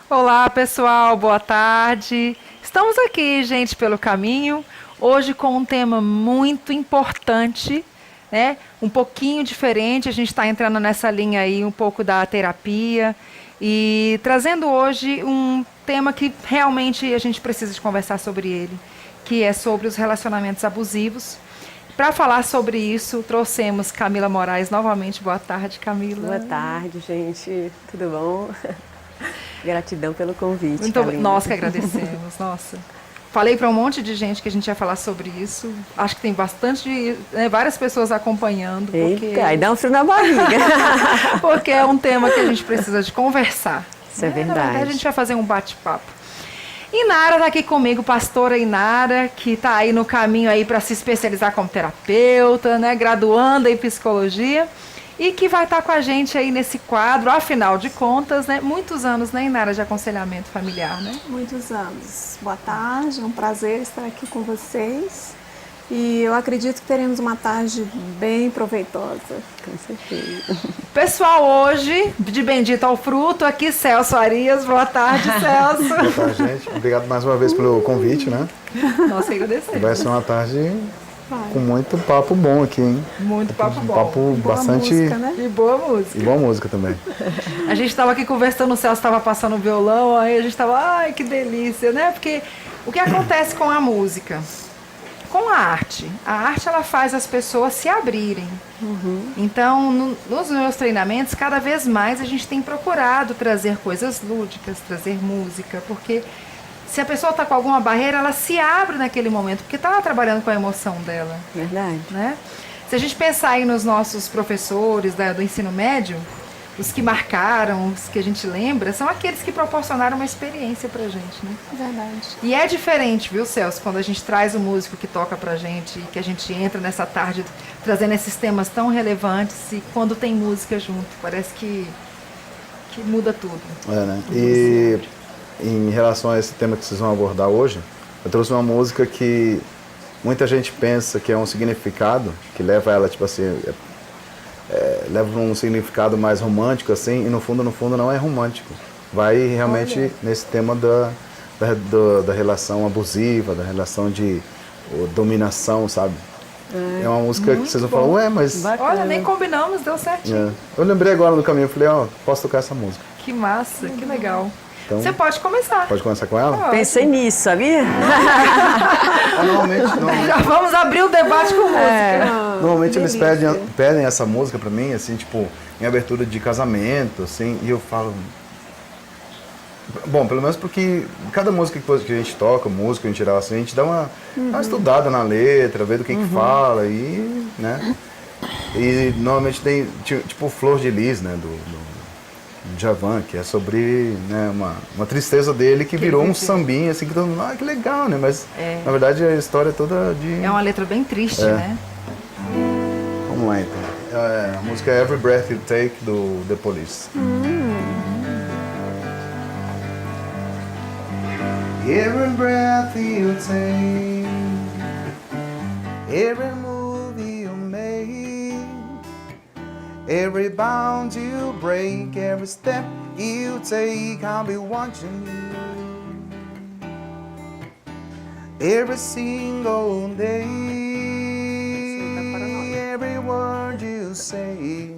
Olá, pessoal, boa tarde. Estamos aqui, gente, pelo caminho, hoje com um tema muito importante, né? Um pouquinho diferente. A gente está entrando nessa linha aí, um pouco da terapia e trazendo hoje um tema que realmente a gente precisa de conversar sobre ele, que é sobre os relacionamentos abusivos. Para falar sobre isso, trouxemos Camila Moraes novamente. Boa tarde, Camila. Boa tarde, gente. Tudo bom? Gratidão pelo convite, Muito nós que agradecemos, nossa. Falei para um monte de gente que a gente ia falar sobre isso. Acho que tem bastante, várias pessoas acompanhando. Porque... Eita, aí dá um frio na barriga. Porque é um tema que a gente precisa de conversar. Isso é verdade. Na verdade, a gente vai fazer um bate-papo. Inara está aqui comigo, pastora Inara, que está aí no caminho aí para se especializar como terapeuta, né, graduanda em psicologia, e que vai estar com a gente aí nesse quadro, afinal de contas, né, muitos anos, né, Inara, de aconselhamento familiar, né? Muitos anos. Boa tarde, é um prazer estar aqui com vocês. E eu acredito que teremos uma tarde bem proveitosa. Com certeza. Pessoal, hoje, de Bendito ao Fruto, aqui Celso Arias. Boa tarde, Celso. Boa tarde, gente. Obrigado mais uma vez pelo convite, né? Nós que agradecemos. Vai ser uma tarde com muito papo bom aqui, hein? Muito papo bom. Papo Boa bastante... música, né? E boa música. E boa música também. A gente estava aqui conversando, o Celso estava passando o violão, aí a gente estava, ai, que delícia, né? Porque o que acontece com a música? Com a arte ela faz as pessoas se abrirem. Então, nos meus treinamentos, cada vez mais a gente tem procurado trazer coisas lúdicas, trazer música, porque se a pessoa está com alguma barreira, ela se abre naquele momento, porque está trabalhando com a emoção dela. Verdade. Né? Se a gente pensar aí nos nossos professores do ensino médio, os que marcaram, os que a gente lembra, são aqueles que proporcionaram uma experiência pra gente, né? Verdade. E é diferente, viu, Celso, quando a gente traz o músico que toca pra gente, que a gente entra nessa tarde trazendo esses temas tão relevantes e quando tem música junto, parece que muda tudo. É, né? E em relação a esse tema que vocês vão abordar hoje, eu trouxe uma música que muita gente pensa que é um significado, que leva ela, tipo assim... leva um significado mais romântico, assim, e no fundo não é romântico. Vai realmente nesse tema da relação abusiva, da relação de dominação, sabe? É uma música que vocês vão falar, ué, mas... Bacana. Olha, nem combinamos, deu certinho. Eu lembrei agora do caminho, eu falei, posso tocar essa música. Que massa, que legal. Então, Você pode começar. pode começar com ela? Pensei nisso, sabia? Normalmente Já vamos abrir o debate com música. Normalmente eles pedem essa música pra mim, assim, tipo, em abertura de casamento, assim, e eu falo... Bom, pelo menos porque cada música que a gente toca, música em geral, assim, a gente dá uma estudada na letra, vê do que fala, e, né? E normalmente tem, tipo, Flor de Lis, né, do Djavan, que é sobre, né, uma tristeza dele que virou um sambinha, assim, que todo mundo, que legal, né? Mas, na verdade, a história é toda de... É uma letra bem triste, né? Vamos lá, então. A música é Every Breath You Take, do The Police. Every breath you take, every move you make, every bound you break, every step you take, I'll be watching you. Every single day, every word you say,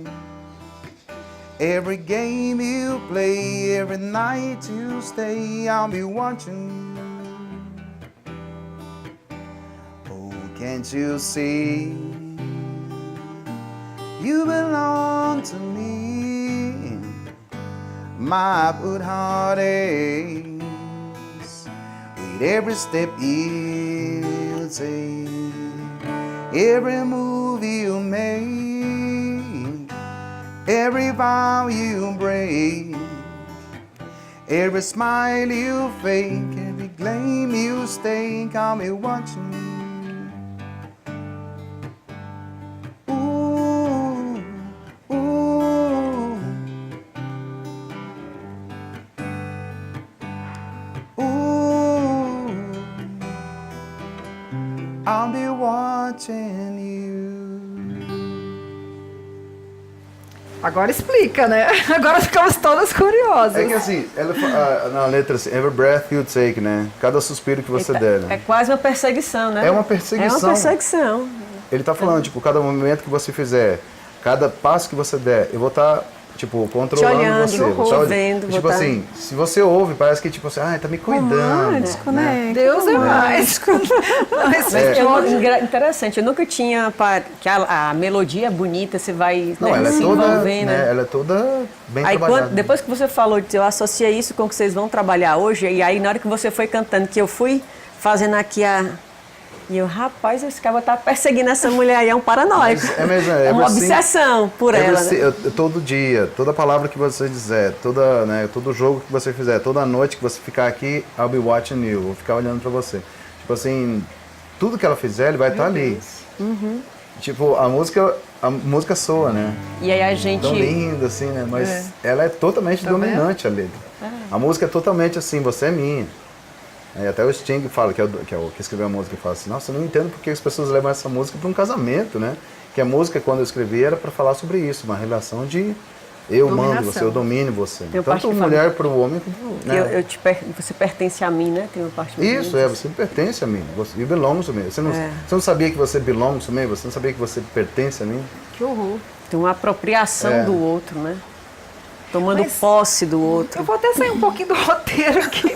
every game you play, every night you stay, I'll be watching you. Oh, can't you see? You belong to me. My good heart aches with every step you take, every move you make, every vow you break, every smile you fake, every claim you stake, I'll be watching you. Ooh, ooh, ooh, I'll be watching you. Agora explica, né? Agora ficamos todas curiosas. É que assim, na letra assim, every breath you take, né? Cada suspiro que você der, né? É quase uma perseguição, né? É uma perseguição. É uma perseguição. Ele tá falando, tipo, cada movimento que você fizer, cada passo que você der, eu vou estar, tipo, controlando olhando, você. vendo, tipo vou tá... assim, se você ouve, parece que, tipo assim, tá me cuidando. Romântico, né? Deus é mais. Interessante, eu nunca tinha... Que a melodia é bonita, você vai Não, ela é se toda, envolvendo. né? Ela é toda bem Aí, trabalhada. depois que você falou, eu associei isso com o que vocês vão trabalhar hoje, e aí na hora que você foi cantando, que eu fui fazendo aqui E eu, rapaz, esse cara tá perseguindo essa mulher aí, é um paranoico. É mesmo, é uma assim, obsessão por ela. Né? Todo dia, toda palavra que você dizer, todo jogo que você fizer, toda noite que você ficar aqui, I'll be watching you, vou ficar olhando pra você. Tipo assim, tudo que ela fizer, ele vai estar ali. Uhum. Tipo, a música soa, né? E aí a gente... Tão linda, assim, né? Mas ela é totalmente dominante, a letra. A música é totalmente assim, você é minha. E até o Sting fala, que escreveu a música, fala assim, nossa, eu não entendo porque as pessoas levam essa música para um casamento, né? Que a música, quando eu escrevi, era para falar sobre isso, uma relação de eu mando você, eu domino você. Tanto mulher para o homem como... Né? Você pertence a mim, né? Tem uma parte isso, você pertence a mim. You belong to me. Você não sabia que você belong to me? Você não sabia que você pertence a mim? Que horror. Tem uma apropriação do outro, né? Tomando posse do outro. Eu vou até sair um pouquinho do roteiro aqui.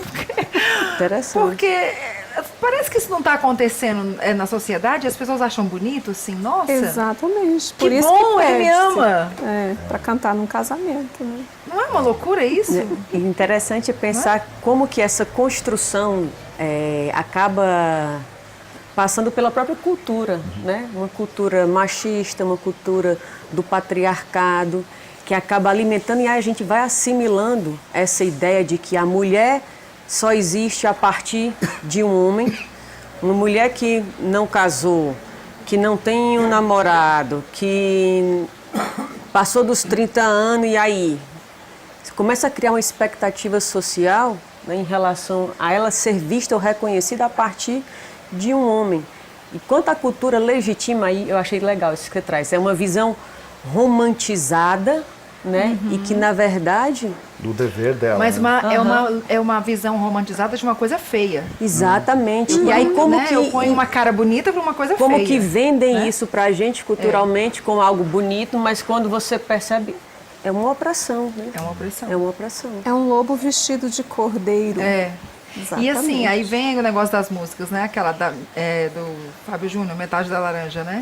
Interessante. Porque parece que isso não está acontecendo na sociedade, as pessoas acham bonito, assim, nossa. Exatamente. Por que isso bom, que ele me ama. Para cantar num casamento, né? Não é uma loucura isso? E interessante é pensar como que essa construção acaba passando pela própria cultura, né? Uma cultura machista, uma cultura do patriarcado, que acaba alimentando e aí a gente vai assimilando essa ideia de que a mulher só existe a partir de um homem. Uma mulher que não casou, que não tem um namorado, que passou dos 30 anos e aí você começa a criar uma expectativa social, né, em relação a ela ser vista ou reconhecida a partir de um homem. E quanto a cultura legitima aí, eu achei legal isso que você traz. É uma visão romantizada, né? E que, na verdade... Do dever dela. Mas né? é uma visão romantizada de uma coisa feia. Exatamente. E aí como né? que... Eu ponho uma cara bonita para uma coisa feia. Como que vendem isso pra gente culturalmente como algo bonito, mas quando você percebe, é uma opressão. Né? É uma opressão. É uma opressão. É um lobo vestido de cordeiro. Exatamente. E assim, aí vem o negócio das músicas, né? Aquela do Fábio Júnior, Metade da Laranja, né?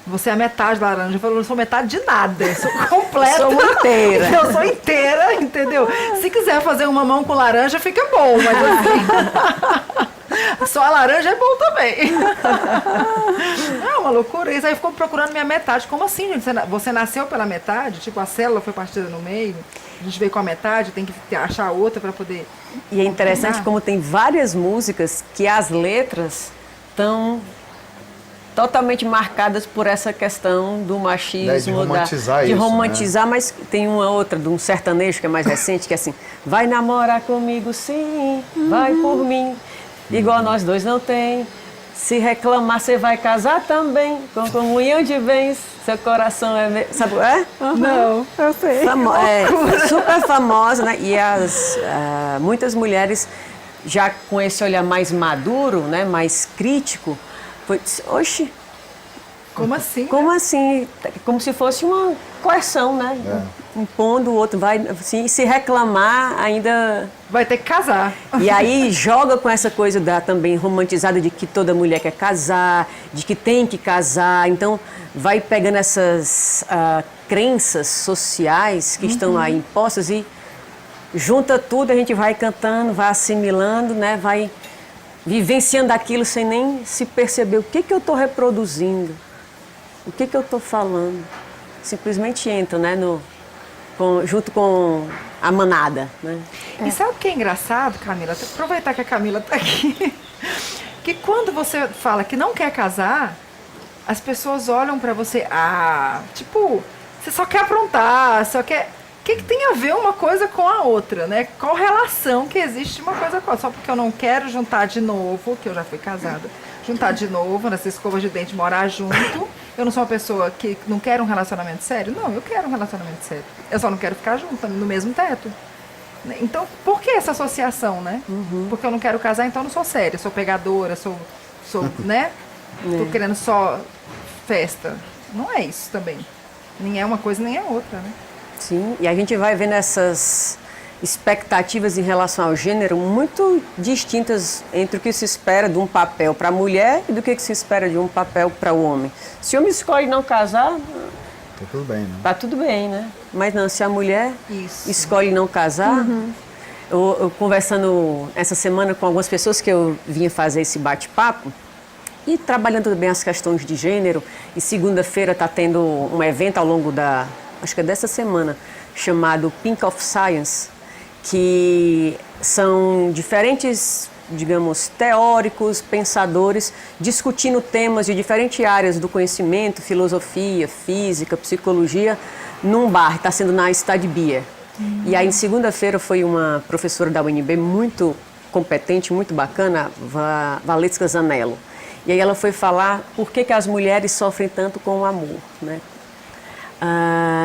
Você é a metade da laranja. Eu falo, eu não sou metade de nada. Eu sou completa. Eu sou inteira. Eu sou inteira, entendeu? Se quiser fazer uma mão com laranja, fica bom. Mas assim, só a laranja é bom também. É uma loucura. Isso aí ficou procurando minha metade. Como assim, gente? Você nasceu pela metade? Tipo, a célula foi partida no meio? A gente veio com a metade, tem que achar outra para poder... E é interessante como tem várias músicas que as letras estão... totalmente marcadas por essa questão do machismo, de romantizar de isso, romantizar, né? Mas tem uma outra, de um sertanejo que é mais recente, que é assim, vai namorar comigo sim, vai por mim, igual nós dois não tem, se reclamar você vai casar também, com comunhão de bens, seu coração é... Sabe, Não, eu sei. Super famosa, né? E muitas mulheres, já com esse olhar mais maduro, né, mais crítico, oxe, como assim? Como assim? Como se fosse uma coerção, né? Impondo o outro, vai assim, se reclamar ainda... Vai ter que casar. E aí joga com essa coisa também romantizada de que toda mulher quer casar, de que tem que casar. Então vai pegando essas crenças sociais que estão aí impostas e junta tudo, a gente vai cantando, vai assimilando, né? Vai vivenciando aquilo sem nem se perceber o que eu estou reproduzindo, o que eu estou falando. Simplesmente entra, né, junto com a manada. Né? E sabe o que é engraçado, Camila? Aproveitar que a Camila está aqui. Que quando você fala que não quer casar, as pessoas olham para você, tipo, você só quer aprontar, só quer... O que tem a ver uma coisa com a outra, né? Qual relação que existe uma coisa com a outra? Só porque eu não quero juntar de novo, que eu já fui casada, juntar de novo nessa escova de dente, morar junto, Eu não sou uma pessoa que não quer um relacionamento sério? Não, eu quero um relacionamento sério. Eu só não quero ficar junto, no mesmo teto. Então, por que essa associação, né? Porque eu não quero casar, então eu não sou séria, sou pegadora, sou né? Tô querendo só festa. Não é isso também. Nem é uma coisa, nem é outra, né? Sim, e a gente vai vendo essas expectativas em relação ao gênero muito distintas entre o que se espera de um papel para a mulher e do que se espera de um papel para o homem. Se o homem escolhe não casar, Tá tudo bem, né? tá tudo bem, né? Mas não, se a mulher Isso. escolhe não casar... Eu conversando essa semana com algumas pessoas que eu vinha fazer esse bate-papo e trabalhando também as questões de gênero. E segunda-feira está tendo um evento ao longo acho que é dessa semana, chamado Pink of Science, que são diferentes, digamos, teóricos, pensadores, discutindo temas de diferentes áreas do conhecimento, filosofia, física, psicologia, num bar, está sendo na Stade Bier. E aí, em segunda-feira, foi uma professora da UNB muito competente, muito bacana, Valesca Zanello. E aí ela foi falar por que as mulheres sofrem tanto com o amor, né?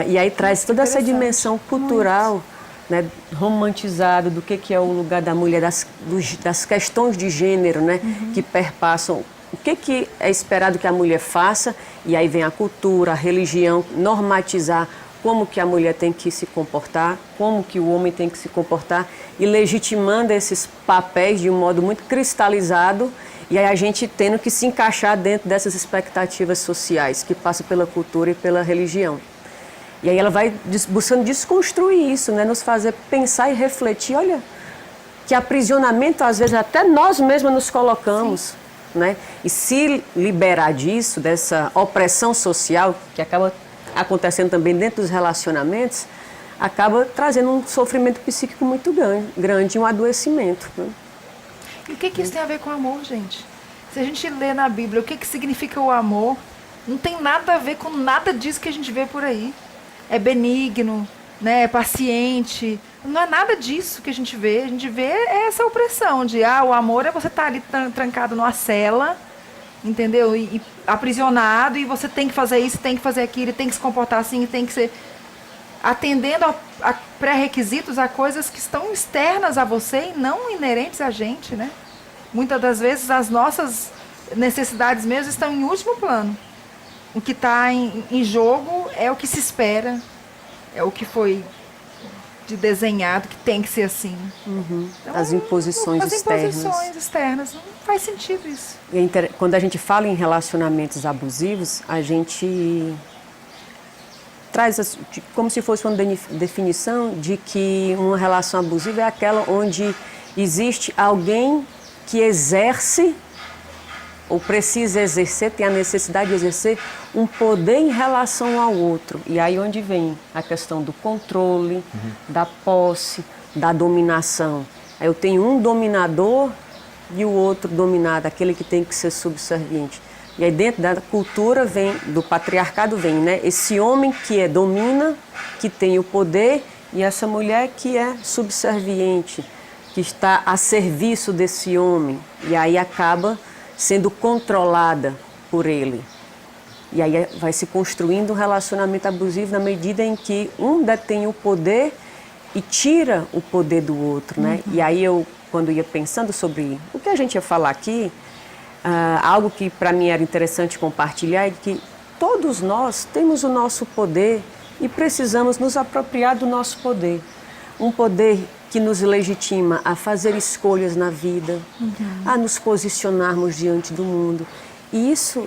E aí traz toda essa dimensão cultural, né, romantizada do que é o lugar da mulher, das questões de gênero, né, que perpassam o que é esperado que a mulher faça, e aí vem a cultura, a religião, normatizar como que a mulher tem que se comportar, como que o homem tem que se comportar, e legitimando esses papéis de um modo muito cristalizado, e aí a gente tendo que se encaixar dentro dessas expectativas sociais, que passam pela cultura e pela religião. E aí ela vai buscando desconstruir isso, né, nos fazer pensar e refletir, olha, que aprisionamento às vezes até nós mesmos nos colocamos, né, e se liberar disso, dessa opressão social, que acaba acontecendo também dentro dos relacionamentos, acaba trazendo um sofrimento psíquico muito grande, um adoecimento, né? E o que isso tem a ver com amor, gente? Se a gente lê na Bíblia o que significa o amor, não tem nada a ver com nada disso que a gente vê por aí. É benigno, né? É paciente. Não é nada disso que a gente vê. A gente vê essa opressão de, o amor é você estar ali trancado numa cela, entendeu? E aprisionado, e você tem que fazer isso, tem que fazer aquilo, tem que se comportar assim, tem que ser... atendendo a pré-requisitos, a coisas que estão externas a você e não inerentes a gente, né? Muitas das vezes as nossas necessidades mesmo estão em último plano. O que está em jogo é o que se espera, é o que foi desenhado, que tem que ser assim. Então, As imposições externas. As imposições externas, não faz sentido isso. E quando a gente fala em relacionamentos abusivos, a gente traz como se fosse uma definição de que uma relação abusiva é aquela onde existe alguém que exerce ou precisa exercer, tem a necessidade de exercer um poder em relação ao outro. E aí onde vem a questão do controle, da posse, da dominação. Aí eu tenho um dominador e o outro dominado, aquele que tem que ser subserviente. E aí dentro da cultura do patriarcado vem, né, esse homem que domina, que tem o poder, e essa mulher que é subserviente, que está a serviço desse homem. E aí acaba sendo controlada por ele. E aí vai se construindo um relacionamento abusivo na medida em que um detém o poder e tira o poder do outro, né? E aí quando ia pensando sobre o que a gente ia falar aqui, algo que para mim era interessante compartilhar é que todos nós temos o nosso poder e precisamos nos apropriar do nosso poder. Um poder que nos legitima a fazer escolhas na vida, a nos posicionarmos diante do mundo. E isso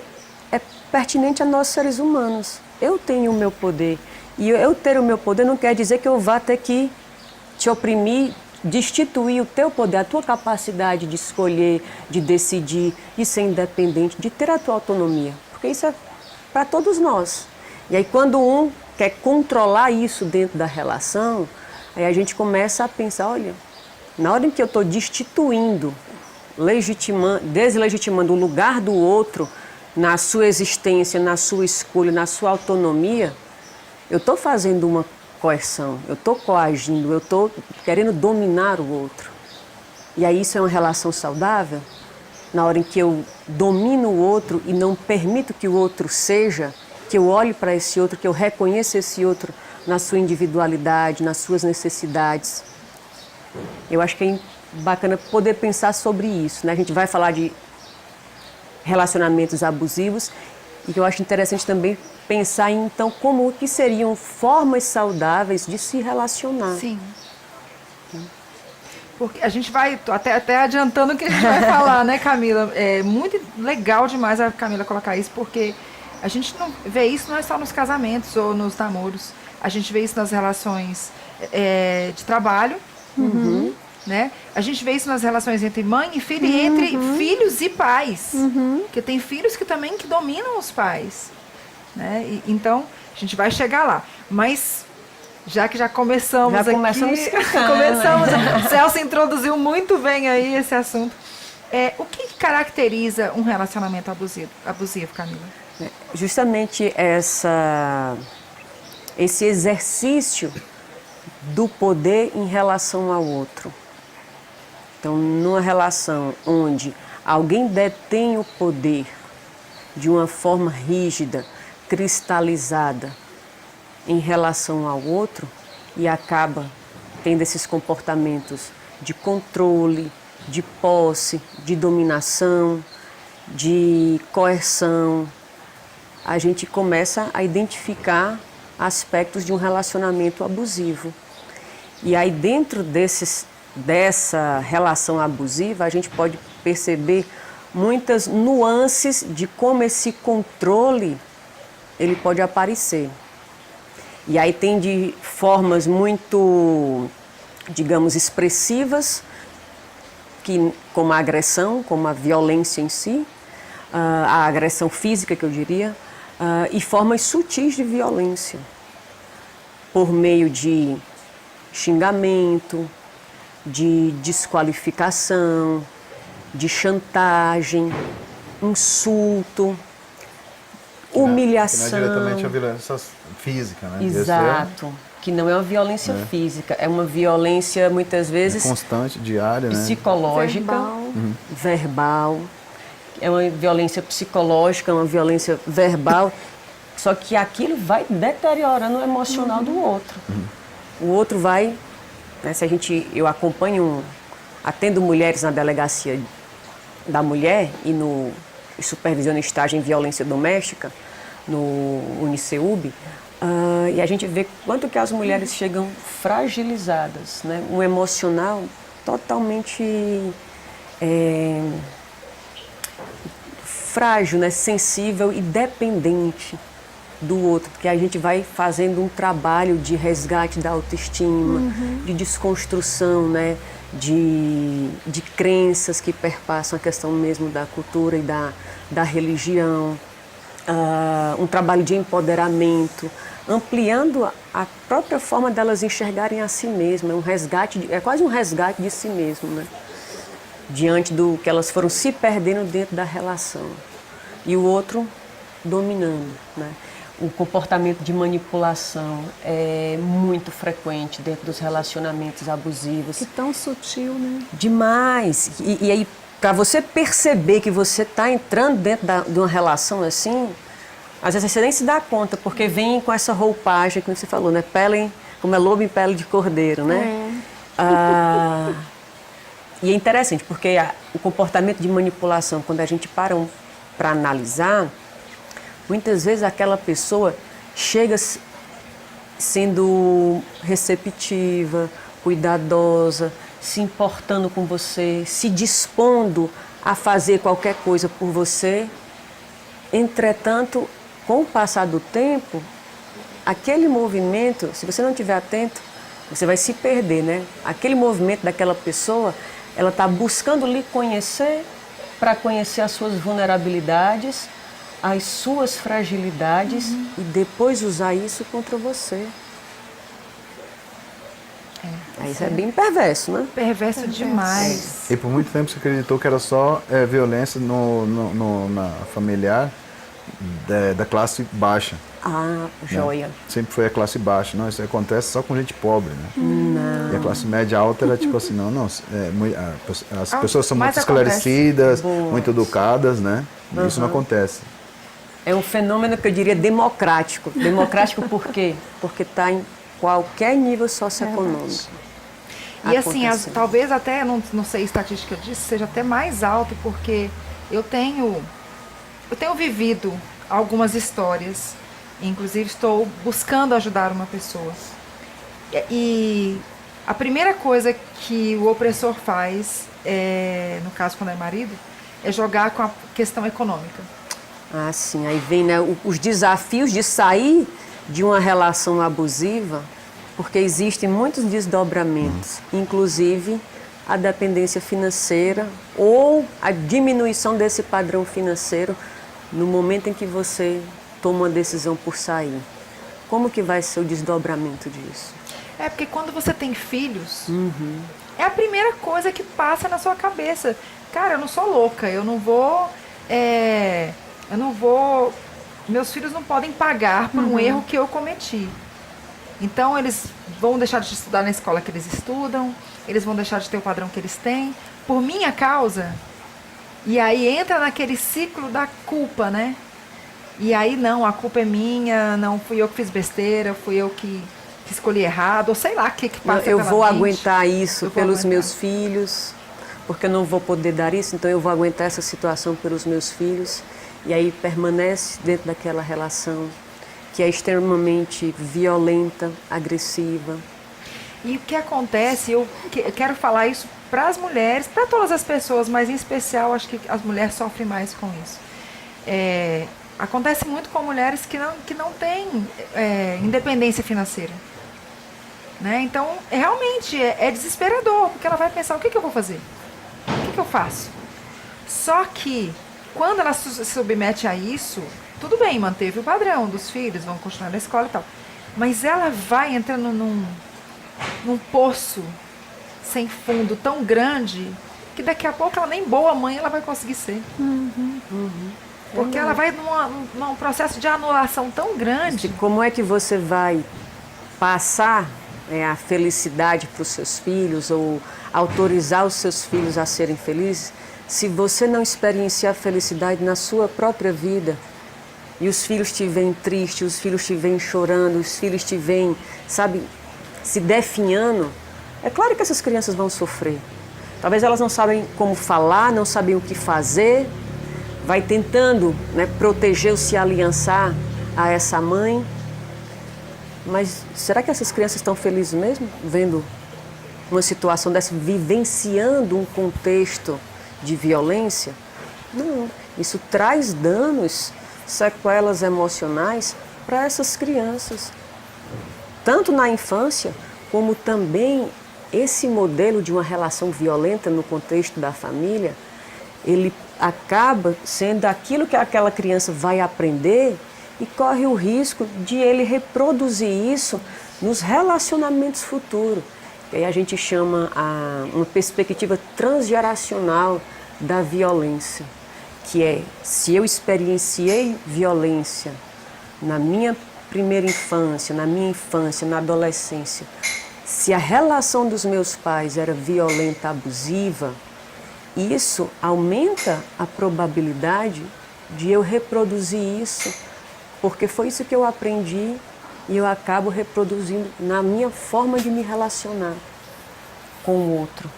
é pertinente a nós seres humanos. Eu tenho o meu poder. E eu ter o meu poder não quer dizer que eu vá ter que te oprimir, destituir o teu poder, a tua capacidade de escolher, de decidir, de ser independente, de ter a tua autonomia. Porque isso é para todos nós. E aí quando um quer controlar isso dentro da relação, aí a gente começa a pensar, olha, na hora em que eu estou destituindo, deslegitimando o lugar do outro na sua existência, na sua escolha, na sua autonomia, eu estou fazendo uma coerção, eu estou coagindo, eu estou querendo dominar o outro. E aí isso é uma relação saudável? na hora em que eu domino o outro e não permito que o outro seja, que eu olhe para esse outro, que eu reconheça esse outro na sua individualidade, nas suas necessidades. Eu acho que é bacana poder pensar sobre isso, né? A gente vai falar de relacionamentos abusivos e que eu acho interessante também pensar em, então, como que seriam formas saudáveis de se relacionar. Sim. Porque a gente vai, tô até adiantando o que a gente vai falar, né, Camila? É muito legal demais a Camila colocar isso, porque a gente não vê isso não é só nos casamentos ou nos namoros. A gente vê isso nas relações de trabalho, né? A gente vê isso nas relações entre mãe e filho e entre filhos e pais. Porque tem filhos que também que dominam os pais, né? Então, a gente vai chegar lá. Mas, já que já começamos aqui... começamos. O Celso introduziu muito bem aí esse assunto. O que caracteriza um relacionamento abusivo, Camila? Justamente esse exercício do poder em relação ao outro. Então, numa relação onde alguém detém o poder de uma forma rígida, cristalizada em relação ao outro e acaba tendo esses comportamentos de controle, de posse, de dominação, de coerção, a gente começa a identificar aspectos de um relacionamento abusivo. E aí, dentro dessa relação abusiva, a gente pode perceber muitas nuances de como esse controle ele pode aparecer. E aí tem de formas muito, digamos, expressivas, como a agressão, como a violência em si, a agressão física, que eu diria, e formas sutis de violência, por meio de xingamento, de desqualificação, de chantagem, insulto, humilhação. Que não é diretamente a violência física, né? Exato. Que não é uma violência física, é uma violência muitas vezes constante, diária, psicológica, verbal. É uma violência psicológica, uma violência verbal, só que aquilo vai deteriorando o emocional do outro. O outro vai, né, eu atendo mulheres na delegacia da mulher e supervisiono estágio em violência doméstica no Uniceub, e a gente vê quanto que as mulheres chegam fragilizadas, né, um emocional totalmente frágil, né, sensível e dependente do outro, porque a gente vai fazendo um trabalho de resgate da autoestima, de desconstrução, né, de crenças que perpassam a questão mesmo da cultura e da religião, um trabalho de empoderamento, ampliando a própria forma delas enxergarem a si mesmas, é quase um resgate de si mesmo, né, diante do que elas foram se perdendo dentro da relação. E o outro dominando, né? O comportamento de manipulação é muito frequente dentro dos relacionamentos abusivos. Que tão sutil, né? Demais. E aí, para você perceber que você está entrando dentro de uma relação assim, às vezes você nem se dá conta, porque vem com essa roupagem, como você falou, né? Pele, como é lobo em pele de cordeiro, né? E é interessante, porque o comportamento de manipulação, quando a gente para analisar, muitas vezes aquela pessoa chega sendo receptiva, cuidadosa, se importando com você, se dispondo a fazer qualquer coisa por você. Entretanto, com o passar do tempo, aquele movimento, se você não estiver atento, você vai se perder, né? Aquele movimento daquela pessoa, ela está buscando lhe conhecer para conhecer as suas vulnerabilidades, as suas fragilidades e depois usar isso contra você. Isso é bem perverso, né? Perverso demais. E por muito tempo você acreditou que era só violência na familiar, da classe baixa. Ah, joia. Né? Sempre foi a classe baixa. Não, isso acontece só com gente pobre, né? Não. E a classe média alta era tipo assim, as pessoas são muito esclarecidas, muito educadas, né? E isso não acontece. É um fenômeno que eu diria democrático. Democrático por quê? Porque está em qualquer nível socioeconômico. E assim, talvez até, não sei a estatística disso, seja até mais alto, porque eu tenho vivido algumas histórias, inclusive estou buscando ajudar uma pessoa. E a primeira coisa que o opressor faz, no caso quando é marido, é jogar com a questão econômica. Ah, sim. Aí vem, né, os desafios de sair de uma relação abusiva, porque existem muitos desdobramentos, inclusive a dependência financeira ou a diminuição desse padrão financeiro no momento em que você toma uma decisão por sair. Como que vai ser o desdobramento disso? Porque quando você tem filhos, é a primeira coisa que passa na sua cabeça. Cara, eu não sou louca, eu não vou... meus filhos não podem pagar por um erro que eu cometi. Então, eles vão deixar de estudar na escola que eles estudam, eles vão deixar de ter o padrão que eles têm, por minha causa. E aí entra naquele ciclo da culpa, né? E aí, não, a culpa é minha, não fui eu que fiz besteira, fui eu que escolhi errado, ou sei lá o que passa pela mente. Eu vou aguentar isso pelos meus filhos, porque eu não vou poder dar isso, então eu vou aguentar essa situação pelos meus filhos. E aí permanece dentro daquela relação que é extremamente violenta, agressiva. E o que acontece, eu quero falar isso para as mulheres, para todas as pessoas, mas em especial acho que as mulheres sofrem mais com isso. Acontece muito com mulheres que não têm independência financeira. Né? Então, realmente é desesperador, porque ela vai pensar, o que eu vou fazer? O que eu faço? Só que, quando ela se submete a isso, tudo bem, manteve o padrão dos filhos, vão continuar na escola e tal. Mas ela vai entrando num poço sem fundo tão grande que daqui a pouco ela nem boa mãe ela vai conseguir ser. Porque ela vai num processo de anulação tão grande. Como é que você vai passar a felicidade para os seus filhos ou autorizar os seus filhos a serem felizes se você não experienciar felicidade na sua própria vida? E os filhos te veem triste, os filhos te veem chorando, os filhos te veem, sabe, se definhando. É claro que essas crianças vão sofrer. Talvez elas não sabem como falar, não sabem o que fazer. Vai tentando, né, proteger ou se aliançar a essa mãe. Mas será que essas crianças estão felizes mesmo? Vendo uma situação dessa, vivenciando um contexto de violência? Não. Isso traz danos, sequelas emocionais para essas crianças. Tanto na infância, como também esse modelo de uma relação violenta no contexto da família, ele acaba sendo aquilo que aquela criança vai aprender e corre o risco de ele reproduzir isso nos relacionamentos futuros. E aí a gente chama uma perspectiva transgeracional da violência, que é, se eu experienciei violência na minha primeira infância, na minha infância, na adolescência, se a relação dos meus pais era violenta, abusiva, isso aumenta a probabilidade de eu reproduzir isso, porque foi isso que eu aprendi e eu acabo reproduzindo na minha forma de me relacionar com o outro.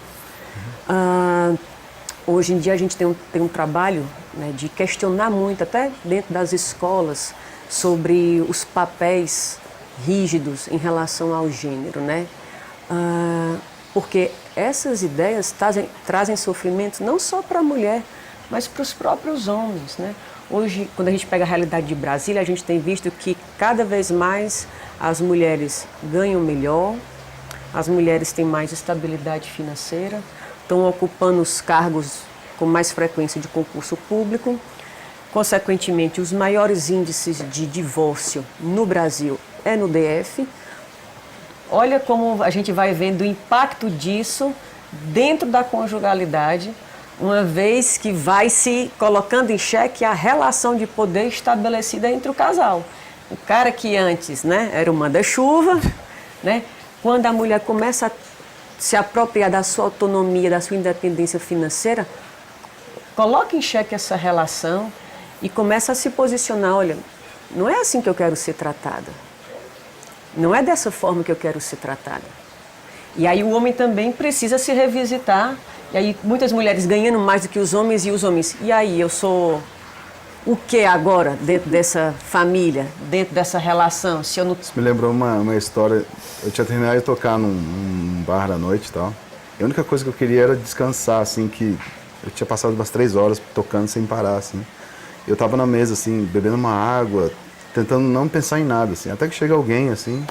Hoje em dia a gente tem um trabalho, né, de questionar muito, até dentro das escolas, sobre os papéis rígidos em relação ao gênero, né? Porque essas ideias trazem sofrimento não só para a mulher, mas para os próprios homens, né? Hoje, quando a gente pega a realidade de Brasília, a gente tem visto que cada vez mais as mulheres ganham melhor, as mulheres têm mais estabilidade financeira, estão ocupando os cargos com mais frequência de concurso público. Consequentemente, os maiores índices de divórcio no Brasil é no DF. Olha como a gente vai vendo o impacto disso dentro da conjugalidade, uma vez que vai se colocando em xeque a relação de poder estabelecida entre o casal. O cara que antes, né, era o manda-chuva, né, quando a mulher começa a se apropriar da sua autonomia, da sua independência financeira, coloca em xeque essa relação e começa a se posicionar, olha, não é assim que eu quero ser tratada. Não é dessa forma que eu quero ser tratada. E aí o homem também precisa se revisitar. E aí muitas mulheres ganhando mais do que os homens e os homens. E aí eu sou o que agora dentro dessa família, dentro dessa relação? Se eu não... Isso me lembrou uma história. Eu tinha terminado de tocar num bar à noite e tal. E a única coisa que eu queria era descansar, assim, que eu tinha passado umas 3 horas tocando sem parar, assim. Eu tava na mesa, assim, bebendo uma água, tentando não pensar em nada, assim. Até que chega alguém, assim,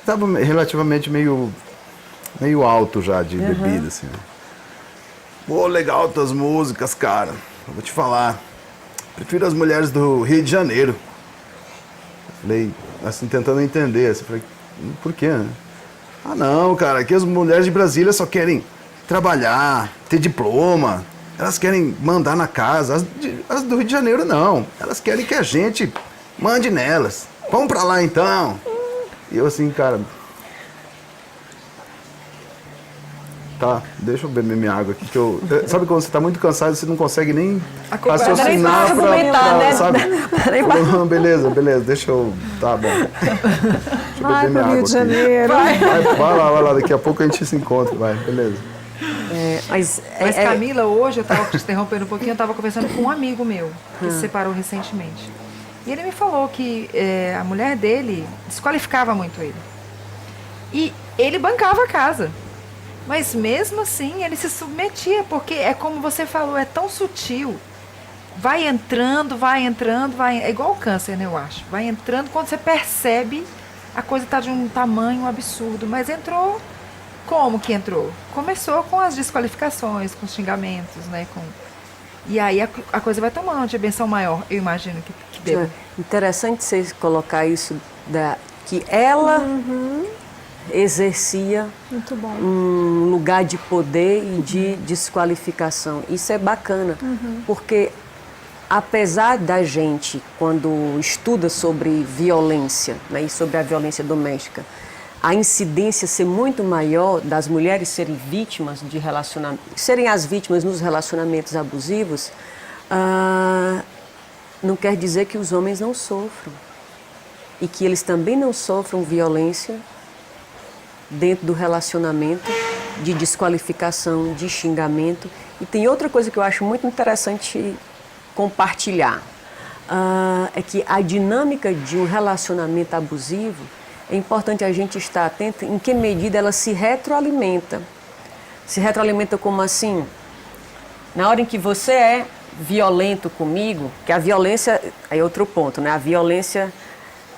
tava relativamente meio alto já de bebida, assim. Pô, legal tuas músicas, cara. Eu vou te falar. Prefiro as mulheres do Rio de Janeiro. Falei, assim, tentando entender. Assim, falei, por quê, né? Ah, não, cara, aqui as mulheres de Brasília só querem trabalhar, ter diploma. Elas querem mandar na casa. As do Rio de Janeiro, não. Elas querem que a gente mande nelas. Vamos pra lá, então. E eu assim, cara... Tá, deixa eu beber minha água aqui, que eu... Sabe quando você tá muito cansado, você não consegue nem raciocinar pra, sabe? Não, beleza, deixa eu... Tá bom. Deixa eu beber minha água Rio de Janeiro. Vai lá, daqui a pouco a gente se encontra, vai, beleza. Mas Camila, hoje, eu estava te interrompendo um pouquinho, eu estava conversando com um amigo meu, que se separou recentemente. E ele me falou que a mulher dele desqualificava muito ele. E ele bancava a casa. Mas mesmo assim, ele se submetia, porque é como você falou, é tão sutil. Vai entrando, é igual o câncer, né, eu acho. Vai entrando, quando você percebe, a coisa está de um tamanho absurdo. Mas entrou, como que entrou? Começou com as desqualificações, com os xingamentos, né? E aí a coisa vai tomando uma dimensão maior, eu imagino que deva. Interessante você colocar isso, que ela... exercia Muito bom. um lugar de poder e de desqualificação. Isso é bacana, porque apesar da gente, quando estuda sobre violência, né, e sobre a violência doméstica, a incidência ser muito maior das mulheres serem vítimas de relacionamento, serem as vítimas nos relacionamentos abusivos, não quer dizer que os homens não sofram. E que eles também não sofram violência dentro do relacionamento, de desqualificação, de xingamento. E tem outra coisa que eu acho muito interessante compartilhar, é que a dinâmica de um relacionamento abusivo, é importante a gente estar atento em que medida ela se retroalimenta. Se retroalimenta como assim? Na hora em que você é violento comigo, que a violência, aí é outro ponto, né? A violência,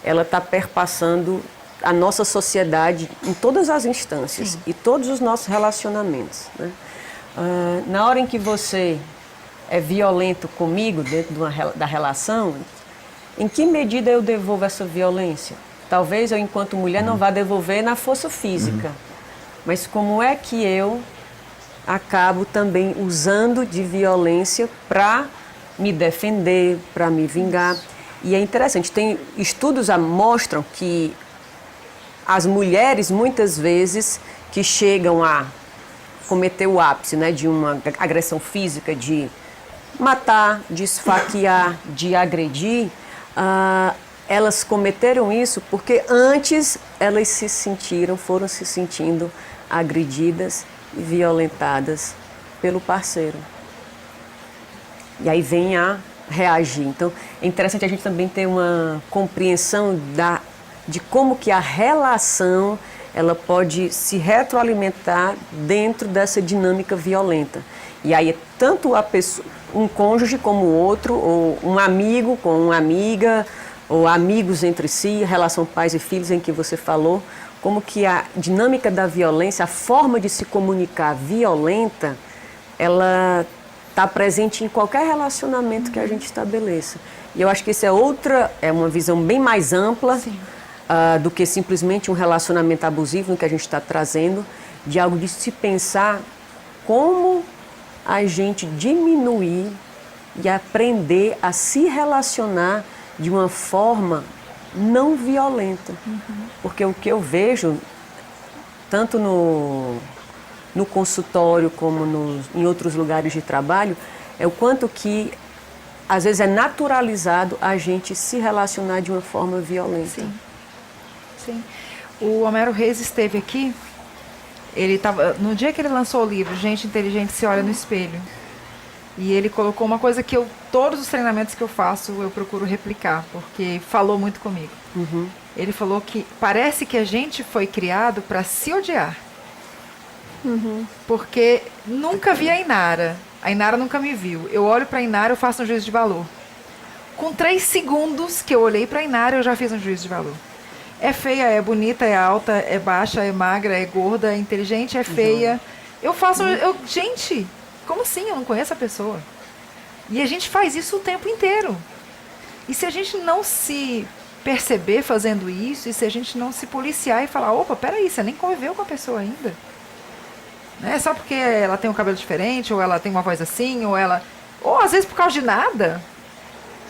ela está perpassando a nossa sociedade em todas as instâncias. Sim. E todos os nossos relacionamentos, né? Na hora em que você é violento comigo dentro da relação, em que medida eu devolvo essa violência? Talvez eu, enquanto mulher, não vá devolver na força física. Mas como é que eu acabo também usando de violência para me defender, para me vingar? E é interessante, tem estudos mostram que as mulheres, muitas vezes, que chegam a cometer o ápice, né, de uma agressão física, de matar, de esfaquear, de agredir, elas cometeram isso porque antes elas foram se sentindo agredidas e violentadas pelo parceiro. E aí vem a reagir. Então, é interessante a gente também ter uma compreensão de como que a relação ela pode se retroalimentar dentro dessa dinâmica violenta. E aí, tanto a pessoa, um cônjuge como o outro, ou um amigo com uma amiga, ou amigos entre si, relação pais e filhos em que você falou, como que a dinâmica da violência, a forma de se comunicar violenta, ela está presente em qualquer relacionamento que a gente estabeleça. E eu acho que isso é uma visão bem mais ampla do que simplesmente um relacionamento abusivo, no que a gente está trazendo, de algo de se pensar como a gente diminuir e aprender a se relacionar de uma forma não violenta. Porque o que eu vejo, tanto no consultório como em outros lugares de trabalho, é o quanto que, às vezes, é naturalizado a gente se relacionar de uma forma violenta. Sim. Sim. O Homero Reis esteve aqui, ele tava, no dia que ele lançou o livro, Gente Inteligente Se Olha no Espelho, e ele colocou uma coisa que todos os treinamentos que eu faço, eu procuro replicar, porque falou muito comigo. Ele falou que parece que a gente foi criado para se odiar. Porque nunca vi a Inara nunca me viu. Eu olho para a Inara, eu faço um juízo de valor. Com 3 segundos que eu olhei para a Inara, eu já fiz um juízo de valor. É feia, é bonita, é alta, é baixa, é magra, é gorda, é inteligente, é feia. Eu faço... gente, como assim? Eu não conheço a pessoa. E a gente faz isso o tempo inteiro. E se a gente não se perceber fazendo isso, e se a gente não se policiar e falar, opa, peraí, você nem conviveu com a pessoa ainda. Não é só porque ela tem um cabelo diferente, ou ela tem uma voz assim, ou às vezes por causa de nada,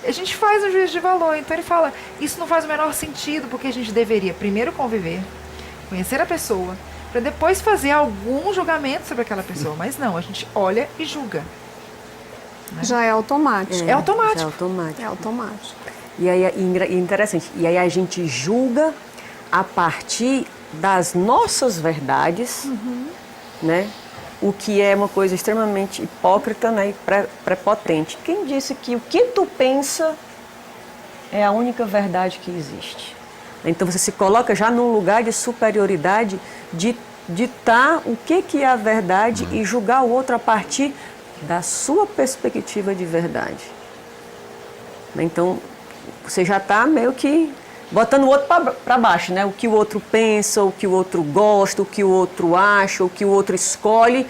a gente faz um juízo de valor. Então ele fala, isso não faz o menor sentido, porque a gente deveria primeiro conviver, conhecer a pessoa, para depois fazer algum julgamento sobre aquela pessoa. Mas não, a gente olha e julga. Né? Já é automático. É automático. É automático. É automático. E aí é interessante, e aí a gente julga a partir das nossas verdades, né? O que é uma coisa extremamente hipócrita, né? E prepotente. Quem disse que o que tu pensa é a única verdade que existe? Então você se coloca já num lugar de superioridade, de ditar o que é a verdade e julgar o outro a partir da sua perspectiva de verdade. Então você já está meio que botando o outro para baixo, né? O que o outro pensa, o que o outro gosta, o que o outro acha, o que o outro escolhe.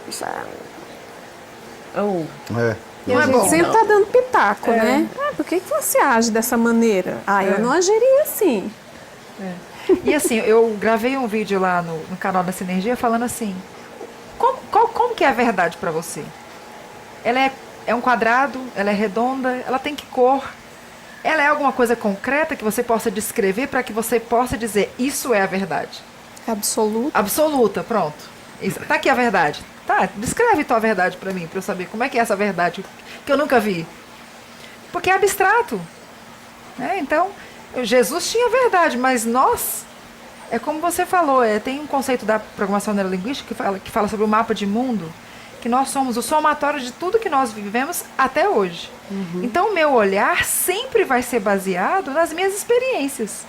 Isso É. E Não a é gente bom. sempre tá dando pitaco, né? Por que você age dessa maneira? Eu não agiria assim. E assim, eu gravei um vídeo lá no canal da Sinergia falando assim, como que é a verdade para você? Ela é um quadrado, ela é redonda, ela tem que cor? Ela é alguma coisa concreta que você possa descrever para que você possa dizer, isso é a verdade? Absoluto. Absoluta, pronto. Tá aqui a verdade. Tá, descreve tua verdade para mim, para eu saber como é que é essa verdade que eu nunca vi. Porque é abstrato. Né? Então, Jesus tinha verdade, mas nós, é como você falou, tem um conceito da programação neurolinguística que fala sobre o mapa de mundo, que nós somos o somatório de tudo que nós vivemos até hoje. Então, o meu olhar sempre vai ser baseado nas minhas experiências.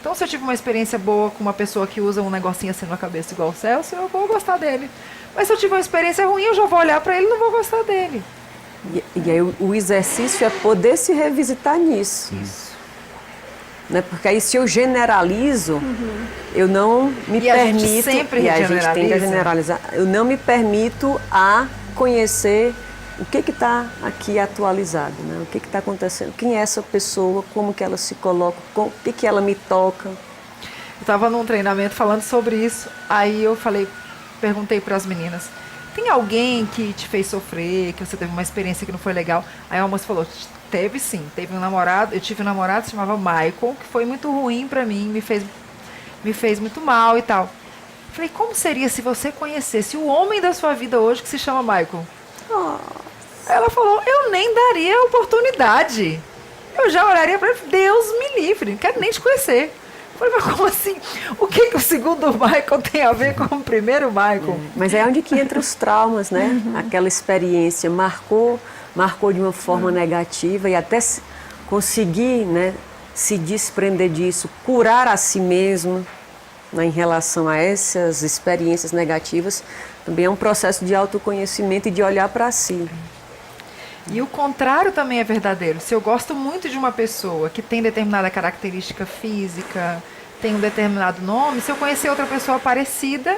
Então, se eu tive uma experiência boa com uma pessoa que usa um negocinho assim na cabeça igual o Celso, eu vou gostar dele. Mas se eu tiver uma experiência ruim, eu já vou olhar para ele e não vou gostar dele. E aí o exercício é poder se revisitar nisso. Isso. Né? Porque aí se eu generalizo, eu não me E a gente permito... sempre e a gente tende a generaliza. generalizar. Eu não me permito a conhecer o que está aqui atualizado, né? O que está acontecendo, quem é essa pessoa, como que ela se coloca, o que ela me toca. Eu estava num treinamento falando sobre isso, aí eu perguntei para as meninas, tem alguém que te fez sofrer, que você teve uma experiência que não foi legal? Aí a moça falou, teve sim, teve um namorado, eu tive um namorado que se chamava Michael, que foi muito ruim para mim, me fez muito mal e tal. Falei, como seria se você conhecesse o homem da sua vida hoje que se chama Michael? Ela falou, eu nem daria oportunidade. Eu já olharia para ele, Deus me livre, não quero nem te conhecer. Eu falei, mas como assim? O que o segundo Michael tem a ver com o primeiro Michael? Mas é onde que entra os traumas, né? Aquela experiência marcou de uma forma negativa e até conseguir, né, se desprender disso, curar a si mesmo, né, em relação a essas experiências negativas, também é um processo de autoconhecimento e de olhar para si. E o contrário também é verdadeiro. Se eu gosto muito de uma pessoa que tem determinada característica física, tem um determinado nome, se eu conhecer outra pessoa parecida,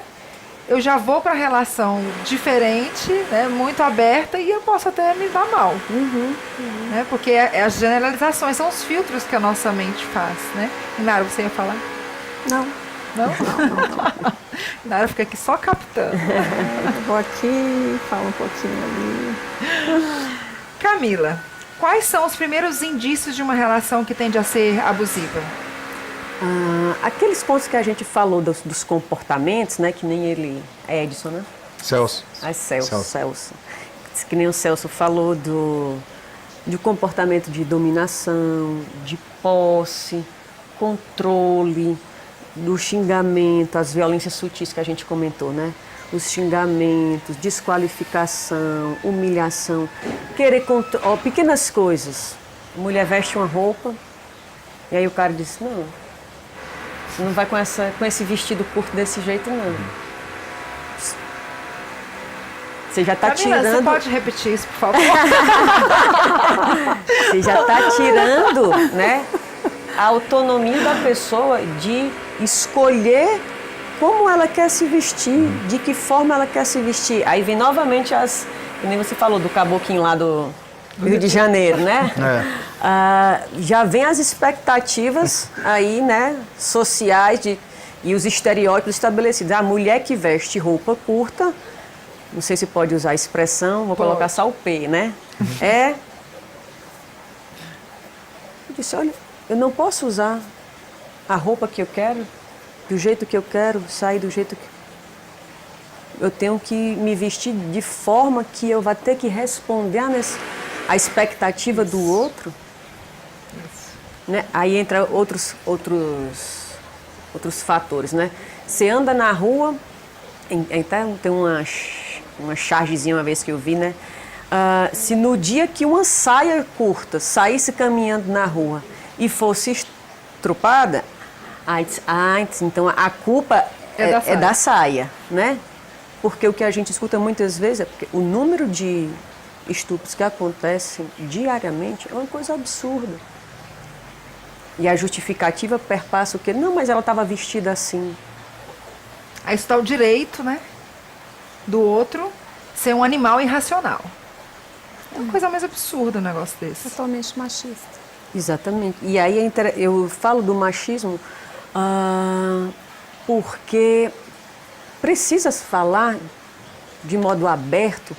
eu já vou para a relação diferente, né, muito aberta, e eu posso até me dar mal. Né, porque as generalizações são os filtros que a nossa mente faz. Né? Inara, você ia falar? Não. Não? Nara fica aqui só captando. Vou aqui, falo um pouquinho ali. Camila, quais são os primeiros indícios de uma relação que tende a ser abusiva? Aqueles pontos que a gente falou dos comportamentos, né? Que nem ele... É Edson, né? Celso. Celso. Que nem o Celso falou do comportamento de dominação, de posse, controle, do xingamento, as violências sutis que a gente comentou, né? Os xingamentos, desqualificação, humilhação, querer pequenas coisas. A mulher veste uma roupa e aí o cara diz, não, você não vai com esse vestido curto desse jeito, não. Você já está tirando... Você pode repetir isso, por favor? Você já está tirando, né, a autonomia da pessoa de escolher como ela quer se vestir, de que forma ela quer se vestir. Aí vem novamente como você falou, do caboclinho lá do Rio de Janeiro, né? Já vem as expectativas aí, né, sociais e os estereótipos estabelecidos. A mulher que veste roupa curta, não sei se pode usar a expressão, vou colocar só o P, né? Eu disse, olha, eu não posso usar a roupa que eu quero, do jeito que eu quero, sair do jeito que... Eu tenho que me vestir de forma que eu vá ter que responder à expectativa do outro. Né? Aí entra outros fatores, né? Você anda na rua, tem uma chargezinha uma vez que eu vi, né? Se no dia que uma saia curta saísse caminhando na rua e fosse estrupada, então a culpa é da saia, né? Porque o que a gente escuta muitas vezes é porque o número de estupros que acontecem diariamente é uma coisa absurda. E a justificativa perpassa o quê? Não, mas ela estava vestida assim. Aí está o direito, né, do outro ser um animal irracional. É uma coisa mais absurda um negócio desse. Totalmente machista. Exatamente. E aí eu falo do machismo porque precisa falar de modo aberto,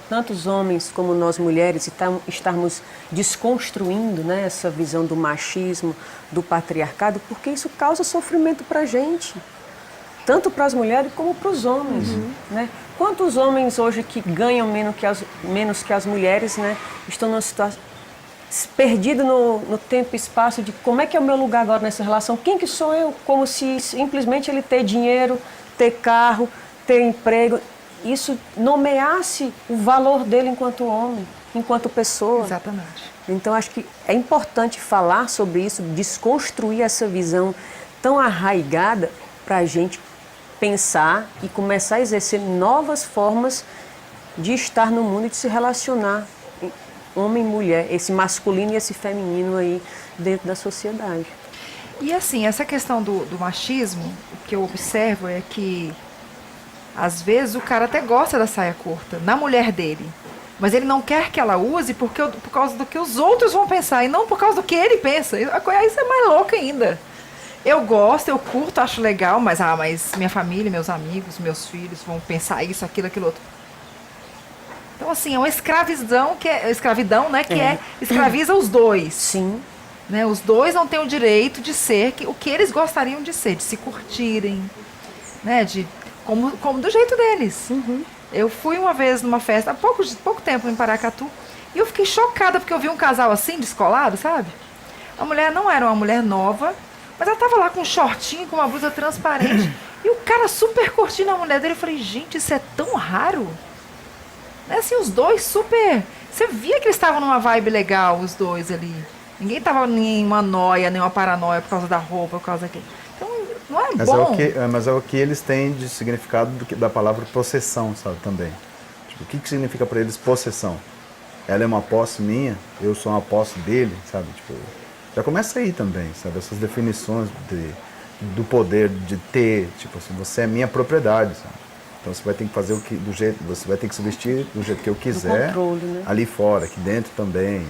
tanto os homens como nós mulheres, estarmos desconstruindo, né, essa visão do machismo, do patriarcado, porque isso causa sofrimento para a gente. Tanto para as mulheres como para os homens. Né? Quantos homens hoje que ganham menos que as mulheres, né, estão numa situação perdido no tempo e espaço de como é que é o meu lugar agora nessa relação? Quem que sou eu? Como se simplesmente ele ter dinheiro, ter carro, ter emprego, isso nomeasse o valor dele enquanto homem, enquanto pessoa. Exatamente. Então acho que é importante falar sobre isso, desconstruir essa visão tão arraigada para a gente pensar e começar a exercer novas formas de estar no mundo e de se relacionar, homem e mulher, esse masculino e esse feminino aí dentro da sociedade. E assim, essa questão do machismo, o que eu observo é que às vezes o cara até gosta da saia curta, na mulher dele, mas ele não quer que ela use por causa do que os outros vão pensar e não por causa do que ele pensa. Isso é mais louco ainda. Eu gosto, eu curto, acho legal, mas minha família, meus amigos, meus filhos vão pensar isso, aquilo, aquilo outro. Então, assim, é uma escravidão, né, que escraviza os dois. Sim. Né, os dois não têm o direito de ser o que eles gostariam de ser, de se curtirem, né, como do jeito deles. Eu fui uma vez numa festa, há pouco tempo em Paracatu, e eu fiquei chocada porque eu vi um casal assim, descolado, sabe? A mulher não era uma mulher nova, mas ela tava lá com um shortinho, com uma blusa transparente, e o cara super curtindo a mulher dele. Eu falei, gente, isso é tão raro. Né, assim, os dois super... Você via que eles estavam numa vibe legal, os dois ali. Ninguém tava em uma noia, nem uma paranoia por causa da roupa, por causa daquilo. Então, não é bom. Mas é o que eles têm de significado da palavra possessão, sabe, também. Tipo, o que significa para eles possessão? Ela é uma posse minha, eu sou uma posse dele, sabe? Tipo, já começa aí também, sabe? Essas definições do poder de ter, tipo assim, você é minha propriedade, sabe? Então você vai ter que fazer você vai ter que se vestir do jeito que eu quiser, controle, né? Ali fora, aqui dentro também.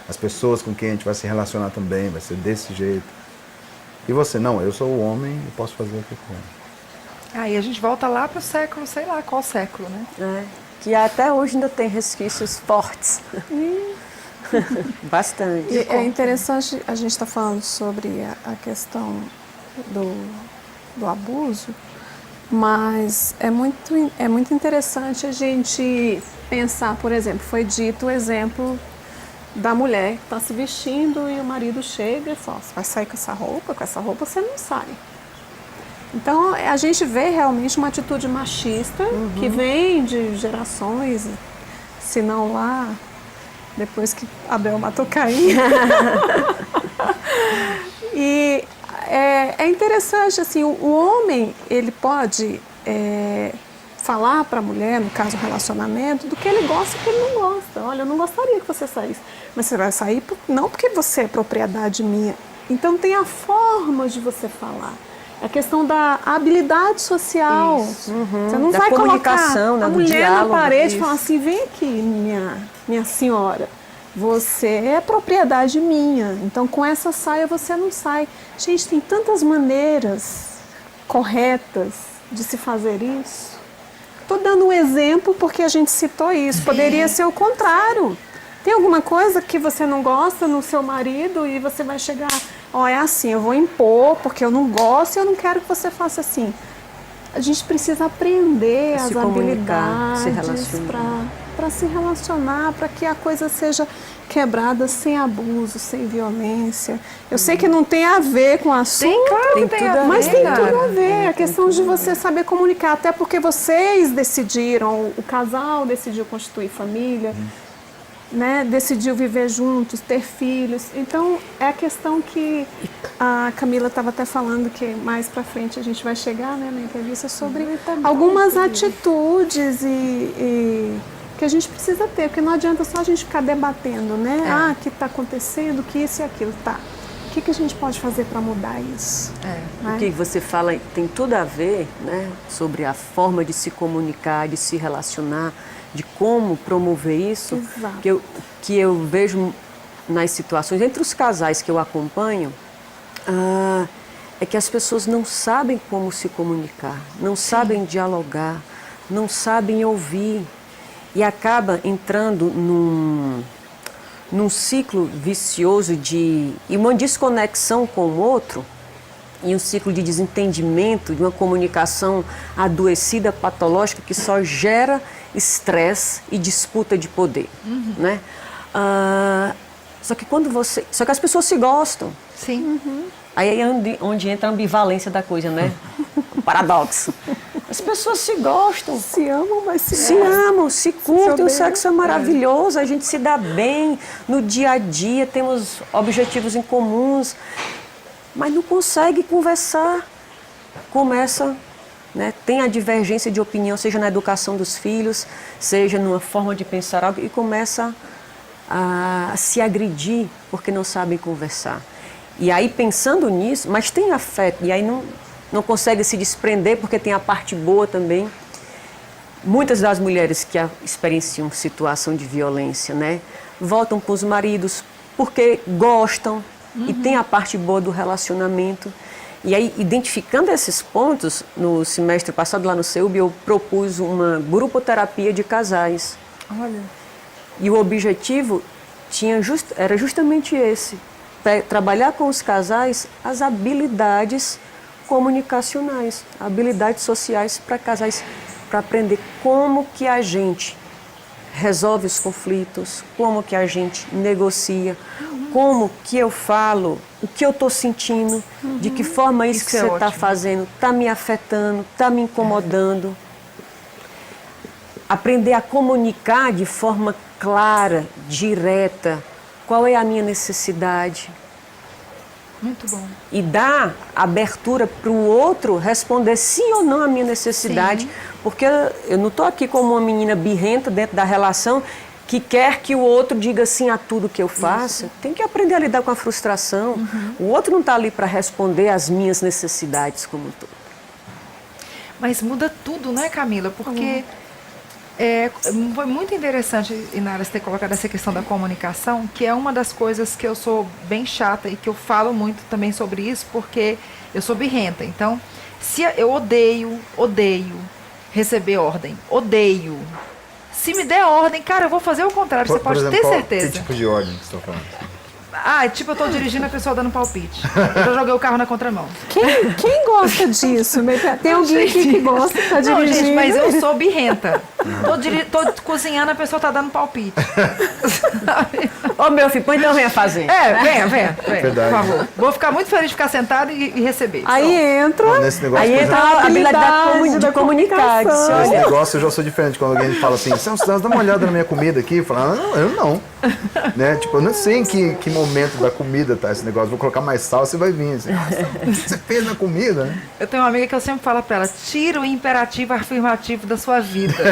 As pessoas com quem a gente vai se relacionar também, vai ser desse jeito. E você, não, eu sou o homem e posso fazer o que eu quero. Aí a gente volta lá para o século, sei lá qual século, né? Que até hoje ainda tem resquícios fortes. Bastante. E é interessante, a gente está falando sobre a questão do abuso, mas é muito interessante a gente pensar, por exemplo, foi dito o exemplo da mulher que está se vestindo e o marido chega e fala, você vai sair com essa roupa você não sai. Então a gente vê realmente uma atitude machista que vem de gerações, se não lá, depois que Abel matou Caim. E é interessante, assim, o homem, ele pode falar para a mulher, no caso, relacionamento, do que ele gosta e do que ele não gosta. Olha, eu não gostaria que você saísse, mas você vai sair não porque você é propriedade minha. Então tem a forma de você falar. A questão da habilidade social. Você não vai colocar a mulher na parede e falar assim, vem aqui, minha senhora, você é propriedade minha, então com essa saia você não sai. Gente, tem tantas maneiras corretas de se fazer isso. Estou dando um exemplo porque a gente citou isso, poderia ser o contrário. Tem alguma coisa que você não gosta no seu marido e você vai chegar, é assim, eu vou impor porque eu não gosto e eu não quero que você faça assim. A gente precisa aprender as habilidades para se relacionar, para que a coisa seja quebrada sem abuso, sem violência. Eu sei que não tem a ver com o assunto, mas tem tudo a ver. A questão de você saber comunicar, até porque vocês decidiram, o casal decidiu constituir família, né, decidiu viver juntos, ter filhos. Então, é a questão que a Camila estava até falando, que mais para frente a gente vai chegar, né, na entrevista, sobre algumas atitudes que a gente precisa ter, porque não adianta só a gente ficar debatendo, né? O que está acontecendo, que isso e aquilo. Tá. O que a gente pode fazer para mudar isso? O que você fala tem tudo a ver, né, sobre a forma de se comunicar, de se relacionar, de como promover isso. Exato. Que eu vejo nas situações, entre os casais que eu acompanho, é que as pessoas não sabem como se comunicar, não sabem dialogar, não sabem ouvir e acaba entrando num ciclo vicioso e uma desconexão com o outro, e um ciclo de desentendimento, de uma comunicação adoecida, patológica, que só gera estresse e disputa de poder, né? Só que as pessoas se gostam. Sim. Aí é onde entra a ambivalência da coisa, né? O paradoxo. As pessoas se gostam. Se amam, mas se amam, se curtem, o sexo é maravilhoso, a gente se dá bem no dia a dia, temos objetivos em comuns, mas não consegue conversar. Começa, né, tem a divergência de opinião, seja na educação dos filhos, seja numa forma de pensar algo, e começa a se agredir porque não sabem conversar. E aí, pensando nisso, mas tem afeto, e aí não consegue se desprender porque tem a parte boa também. Muitas das mulheres que experienciam situação de violência, né, voltam com os maridos porque gostam e tem a parte boa do relacionamento. E aí, identificando esses pontos, no semestre passado lá no CEUB, eu propus uma grupoterapia de casais. Olha. E o objetivo era justamente esse, trabalhar com os casais as habilidades comunicacionais, habilidades sociais para casais, para aprender como que a gente resolve os conflitos, como que a gente negocia, como que eu falo, o que eu estou sentindo, de que forma isso que você está fazendo está me afetando, está me incomodando. Aprender a comunicar de forma clara, direta, qual é a minha necessidade. Muito bom. E dar abertura para o outro responder sim ou não à minha necessidade. Sim. Porque eu não estou aqui como uma menina birrenta dentro da relação que quer que o outro diga sim a tudo que eu faça. Isso. Tem que aprender a lidar com a frustração. O outro não está ali para responder às minhas necessidades como um todo. Mas muda tudo, né, Camila? Porque Foi muito interessante, Inara, você ter colocado essa questão da comunicação, que é uma das coisas que eu sou bem chata e que eu falo muito também sobre isso, porque eu sou birrenta. Então, eu odeio receber ordem. Odeio. Se me der ordem, cara, eu vou fazer o contrário, você pode ter certeza. Que tipo de ordem que você está falando? Tipo, eu tô dirigindo a pessoa dando palpite. Eu já joguei o carro na contramão. Quem gosta disso? Tem alguém aqui que gosta, tá dirigindo? Não, gente, mas eu sou birrenta. Tô cozinhando, a pessoa tá dando palpite. Ô, meu filho, põe então venha fazer. Venha, por favor. Vou ficar muito feliz de ficar sentada e receber. Aí entra... Nesse negócio, Aí entra a habilidade de comunicar. Nesse negócio eu já sou diferente. Quando alguém fala assim, dá uma olhada na minha comida aqui, eu falo, não, eu não. Né? Tipo, eu não sei em que momento da comida tá esse negócio. Vou colocar mais sal, você vai vir. Assim, o que você fez na comida? Né? Eu tenho uma amiga que eu sempre falo pra ela, tira o imperativo afirmativo da sua vida.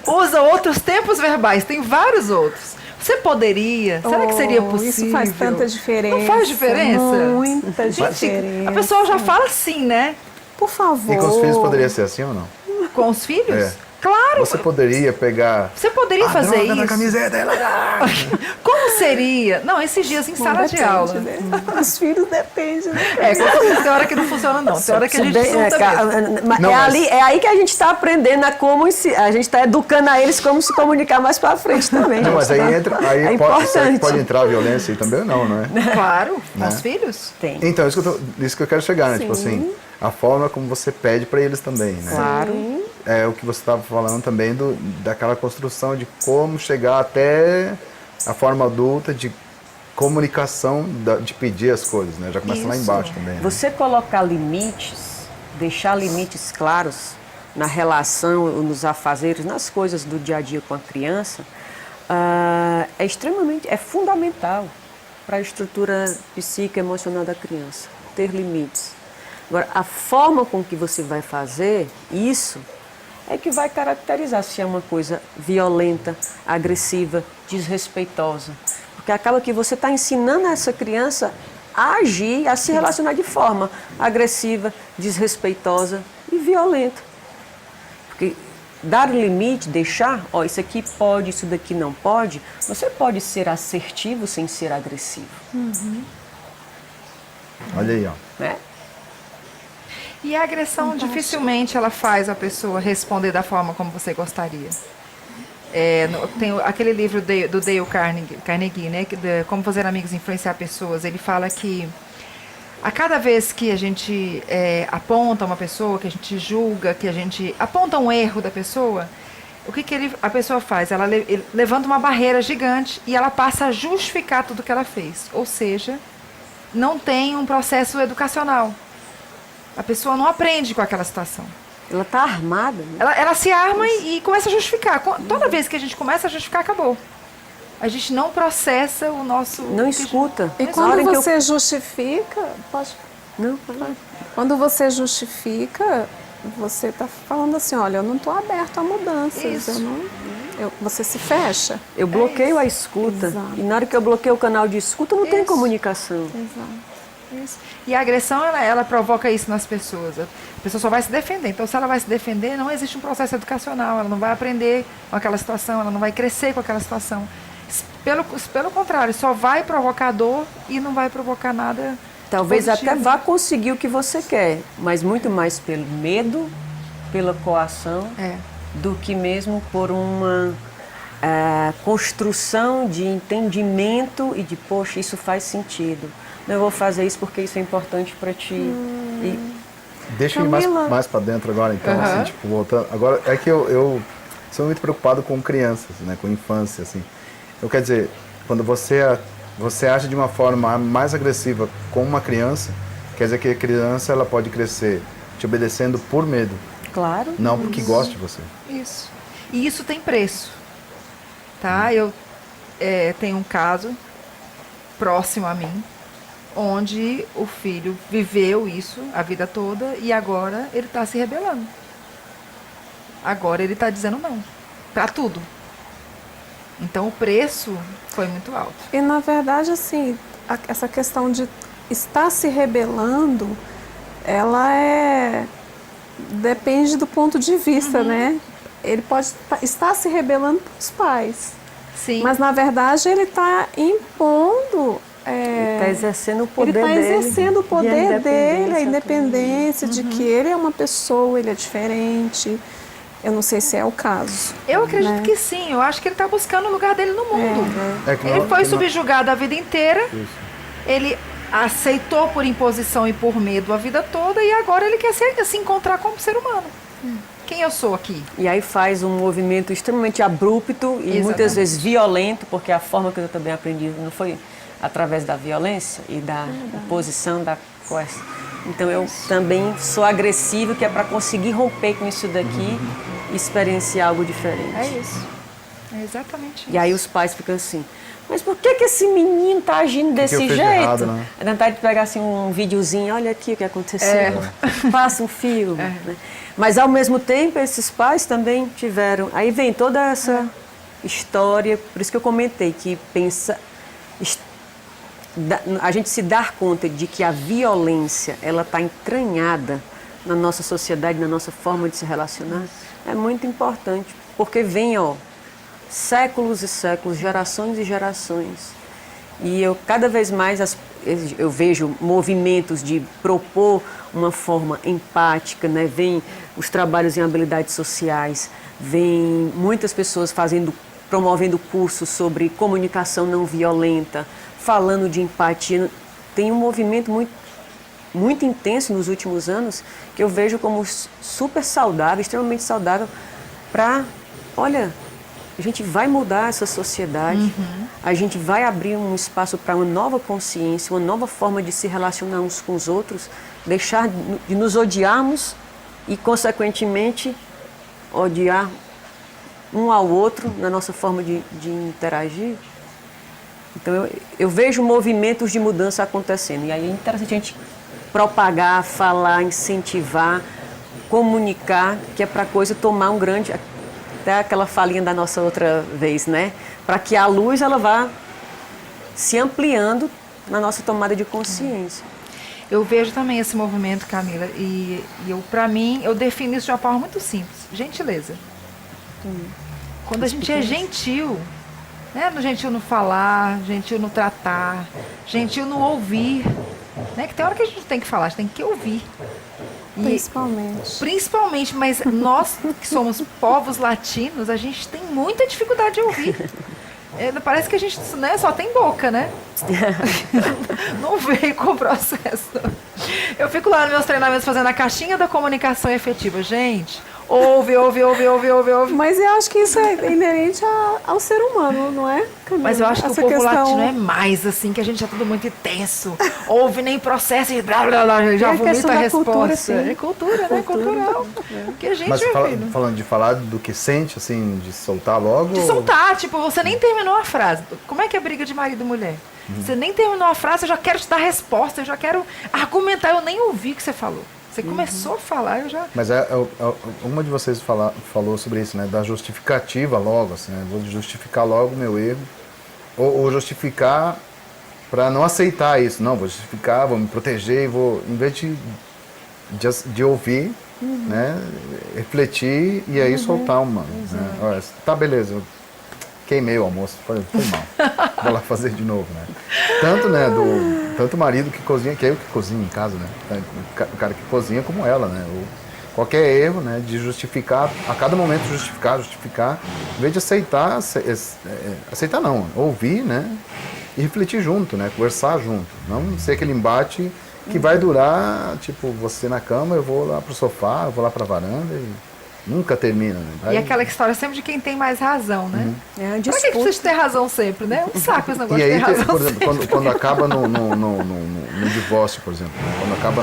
Usa outros tempos verbais, tem vários outros. Você poderia? Será que seria possível? Isso faz tanta diferença. Não faz diferença? Muita diferença. A pessoa já fala assim, né? Por favor. E com os filhos poderia ser assim ou não? Com os filhos? É. Claro. Você poderia pegar... Você poderia fazer droga isso? na camiseta dela. Como seria? Não, esses dias em sala de aula. Né? Os filhos dependem, né? Tem hora que não funciona, não. Tem hora que a gente surta mesmo. É aí que a gente está aprendendo a como a gente está educando a eles como se comunicar mais para frente também. Não, mas aí entra... Aí é importante. pode entrar a violência aí também ou não, não é? Claro, com os filhos. Tem. Então, isso que eu quero chegar, né? Tipo assim, a forma como você pede para eles também, né? Claro. É o que você estava falando também daquela construção de como chegar até a forma adulta de comunicação, de pedir as coisas, né? Já começa lá embaixo também. Né? Você colocar limites, deixar limites claros na relação, nos afazeres, nas coisas do dia a dia com a criança, é fundamental para a estrutura psíquica e emocional da criança, ter limites. Agora, a forma com que você vai fazer isso é que vai caracterizar se é uma coisa violenta, agressiva, desrespeitosa. Porque acaba que você está ensinando essa criança a agir, a se relacionar de forma agressiva, desrespeitosa e violenta. Porque dar limite, deixar, isso aqui pode, isso daqui não pode, você pode ser assertivo sem ser agressivo. Olha aí, ó. Né? E a agressão dificilmente ela faz a pessoa responder da forma como você gostaria. Tem aquele livro do Dale Carnegie, né, Como Fazer Amigos e Influenciar Pessoas. Ele fala que a cada vez que a gente aponta uma pessoa, que a gente julga, que a gente aponta um erro da pessoa, o que a pessoa faz? Ela levanta uma barreira gigante e ela passa a justificar tudo que ela fez. Ou seja, não tem um processo educacional. A pessoa não aprende com aquela situação. Ela está armada. Né? Ela se arma e começa a justificar. Toda vez que a gente começa a justificar, acabou. A gente não processa o nosso... Não escuta. E quando você justifica... Pode... Não, quando você justifica, você está falando assim, olha, eu não estou aberto a mudanças. Isso. Você se fecha. Eu bloqueio a escuta. Exato. E na hora que eu bloqueio o canal de escuta, não tem comunicação. Exato. Isso. E a agressão, ela provoca isso nas pessoas. A pessoa só vai se defender. Então, se ela vai se defender, não existe um processo educacional. Ela não vai aprender com aquela situação, ela não vai crescer com aquela situação. Pelo contrário, só vai provocar dor e não vai provocar nada. Talvez positivo. até vá conseguir o que você quer, mas muito mais pelo medo, pela coação, do que mesmo por uma construção de entendimento e de, poxa, isso faz sentido. Eu vou fazer isso porque isso é importante para ti. Deixa eu ir mais para dentro agora, então, assim, tipo, voltando. Agora, é que eu sou muito preocupado com crianças, né, com infância, assim. Eu quero dizer, quando você age de uma forma mais agressiva com uma criança, quer dizer que a criança ela pode crescer te obedecendo por medo. Claro. Não porque gosta de você. Isso. E isso tem preço. Tá? Eu tenho um caso próximo a mim, onde o filho viveu isso a vida toda e agora ele está se rebelando. Agora ele está dizendo não para tudo. Então o preço foi muito alto. E na verdade, assim, essa questão de estar se rebelando, ela depende do ponto de vista, né? ele pode estar se rebelando para os pais. Sim. Mas, na verdade, ele está impondo... Ele está exercendo o poder ele dele. está exercendo o poder dele, a independência de Uhum. que ele é uma pessoa, ele é diferente. Eu não sei se é o caso. Eu acredito né? que sim, eu acho que ele está buscando o lugar dele no mundo. É que Ele não- foi que não- subjugado a vida inteira, Isso. ele aceitou por imposição e por medo a vida toda e agora ele quer se encontrar como ser humano. Quem eu sou aqui? E aí faz um movimento extremamente abrupto e Exatamente. muitas vezes violento, porque a forma que eu também aprendi não foi através da violência e da imposição, da coerção. Então eu também sou agressivo, que é para conseguir romper com isso daqui e experienciar algo diferente. É isso. É exatamente isso. E aí os pais ficam assim, mas por que esse menino tá agindo desse eu fiz de jeito? errado, né? Dá vontade de pegar assim um videozinho, olha aqui o que aconteceu, faça um filme. Né? Mas ao mesmo tempo esses pais também tiveram, aí vem toda essa história, por isso que eu comentei que a gente se dar conta de que a violência ela está entranhada na nossa sociedade, na nossa forma de se relacionar, é muito importante, porque vem, séculos e séculos, gerações e gerações. E eu cada vez mais eu vejo movimentos de propor uma forma empática, né? Vem os trabalhos em habilidades sociais, vem muitas pessoas promovendo cursos sobre comunicação não violenta, falando de empatia. Tem um movimento muito intenso nos últimos anos que eu vejo como super saudável, extremamente saudável para, olha, a gente vai mudar essa sociedade, a gente vai abrir um espaço para uma nova consciência, uma nova forma de se relacionar uns com os outros, deixar de nos odiarmos e, consequentemente, odiar um ao outro na nossa forma de interagir. Então, eu vejo movimentos de mudança acontecendo. E aí é interessante a gente propagar, falar, incentivar, comunicar, que é para a coisa tomar um grande... Até aquela falinha da nossa outra vez, né? Para que a luz ela vá se ampliando na nossa tomada de consciência. Eu vejo também esse movimento, Camila, e para mim, eu defino isso de uma forma muito simples. Gentileza. Quando a gente é gentil, né? Gentil no falar, gentil no tratar, gentil no ouvir, né? Que tem hora que a gente não tem que falar, a gente tem que ouvir. Principalmente, mas nós que somos povos latinos, a gente tem muita dificuldade de ouvir. Parece que a gente, né, só tem boca, né? Não veio com o processo. Eu fico lá nos meus treinamentos fazendo a caixinha da comunicação efetiva. Gente, ouve. Mas eu acho que isso é inerente ao ser humano, não é, Camila? Mas eu acho que essa o povo questão... latino é mais assim, que a gente é tudo muito intenso. Ouve, nem processa e blá blá blá, já É vomita questão a da resposta. cultura, sim. É cultura, né? Cultural. Que a gente Mas é filho. falando de falar do que sente, assim, de soltar logo? De soltar, tipo, você nem terminou a frase. Como é que é briga de marido e mulher? Você nem terminou a frase, eu já quero te dar resposta, eu já quero argumentar, eu nem ouvi o que você falou. Você começou a falar, eu já... Mas uma de vocês falou sobre isso, né? Da justificativa logo, assim, né? Vou justificar logo o meu erro. Ou justificar para não aceitar isso. Não, vou justificar, vou me proteger e vou... Em vez de ouvir, né? Refletir e aí soltar uma. Né? Olha, tá, beleza, eu queimei o almoço, foi mal. Vou lá fazer de novo, né? Tanto o marido que cozinha, que é eu que cozinho em casa, né? O cara que cozinha como ela, né? Qualquer erro, né? De justificar, a cada momento justificar, em vez de aceitar não, ouvir, né? E refletir junto, né? Conversar junto. Não ser aquele embate que vai durar, tipo, você na cama, eu vou lá pro sofá, eu vou lá pra varanda e nunca termina, né? E aquela história sempre de quem tem mais razão, né? É uma Pra que disputa. precisa ter razão sempre, né? Um saco esse negócio E de aí, ter razão por exemplo, sempre. quando acaba no divórcio, por exemplo, né? Quando acaba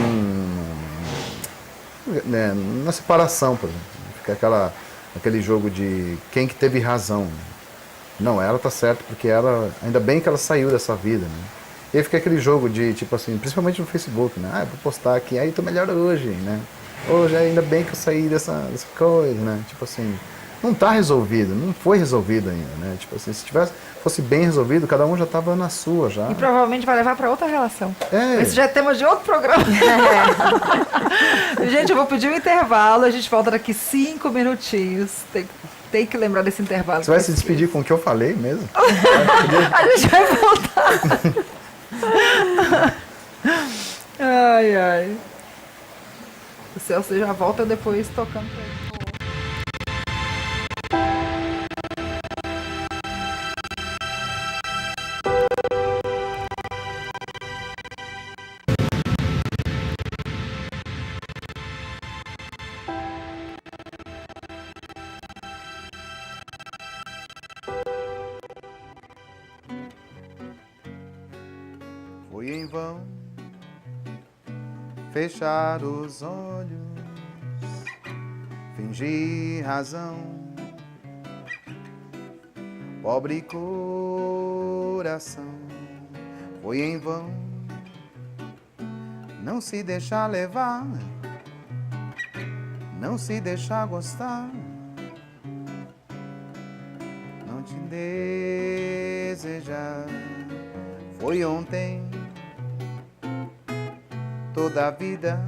né, na separação, por exemplo, fica aquele jogo de quem que teve razão. Né? Não, ela tá certa porque ainda bem que ela saiu dessa vida, né? E aí fica aquele jogo de, tipo assim, principalmente no Facebook, né? Eu vou postar aqui, aí tô melhor hoje, né? Hoje ainda bem que eu saí dessa coisa, né? Tipo assim, não está resolvido, não foi resolvido ainda, né? Tipo assim, se fosse bem resolvido, cada um já estava na sua já. E provavelmente vai levar para outra relação. É. Esse já é tema de outro programa. Gente, eu vou pedir um intervalo, a gente volta daqui 5 minutinhos. Tem que lembrar desse intervalo. Você vai se despedir com o que eu falei mesmo? A gente vai voltar. Ai, ai. O Celso já volta depois tocando pra ele. Foi em vão fechar os olhos, fingir razão, pobre coração. Foi em vão não se deixar levar, não se deixar gostar, não te desejar. Foi ontem toda a vida.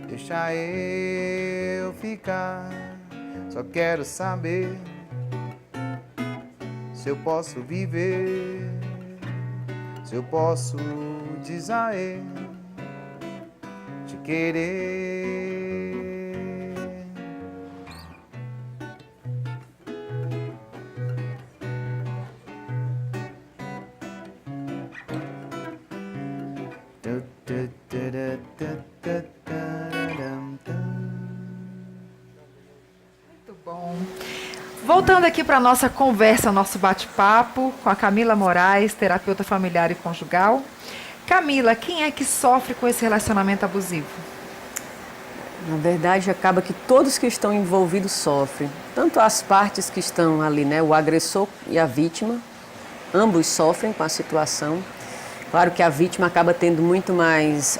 Deixa eu ficar, só quero saber se eu posso viver, se eu posso dizer, te querer. Muito bom. Voltando aqui para a nossa conversa, nosso bate-papo com a Camila Moraes, terapeuta familiar e conjugal. Camila, quem é que sofre com esse relacionamento abusivo? Na verdade, acaba que todos que estão envolvidos sofrem. Tanto as partes que estão ali, né, o agressor e a vítima, ambos sofrem com a situação. Claro que a vítima acaba tendo muito mais,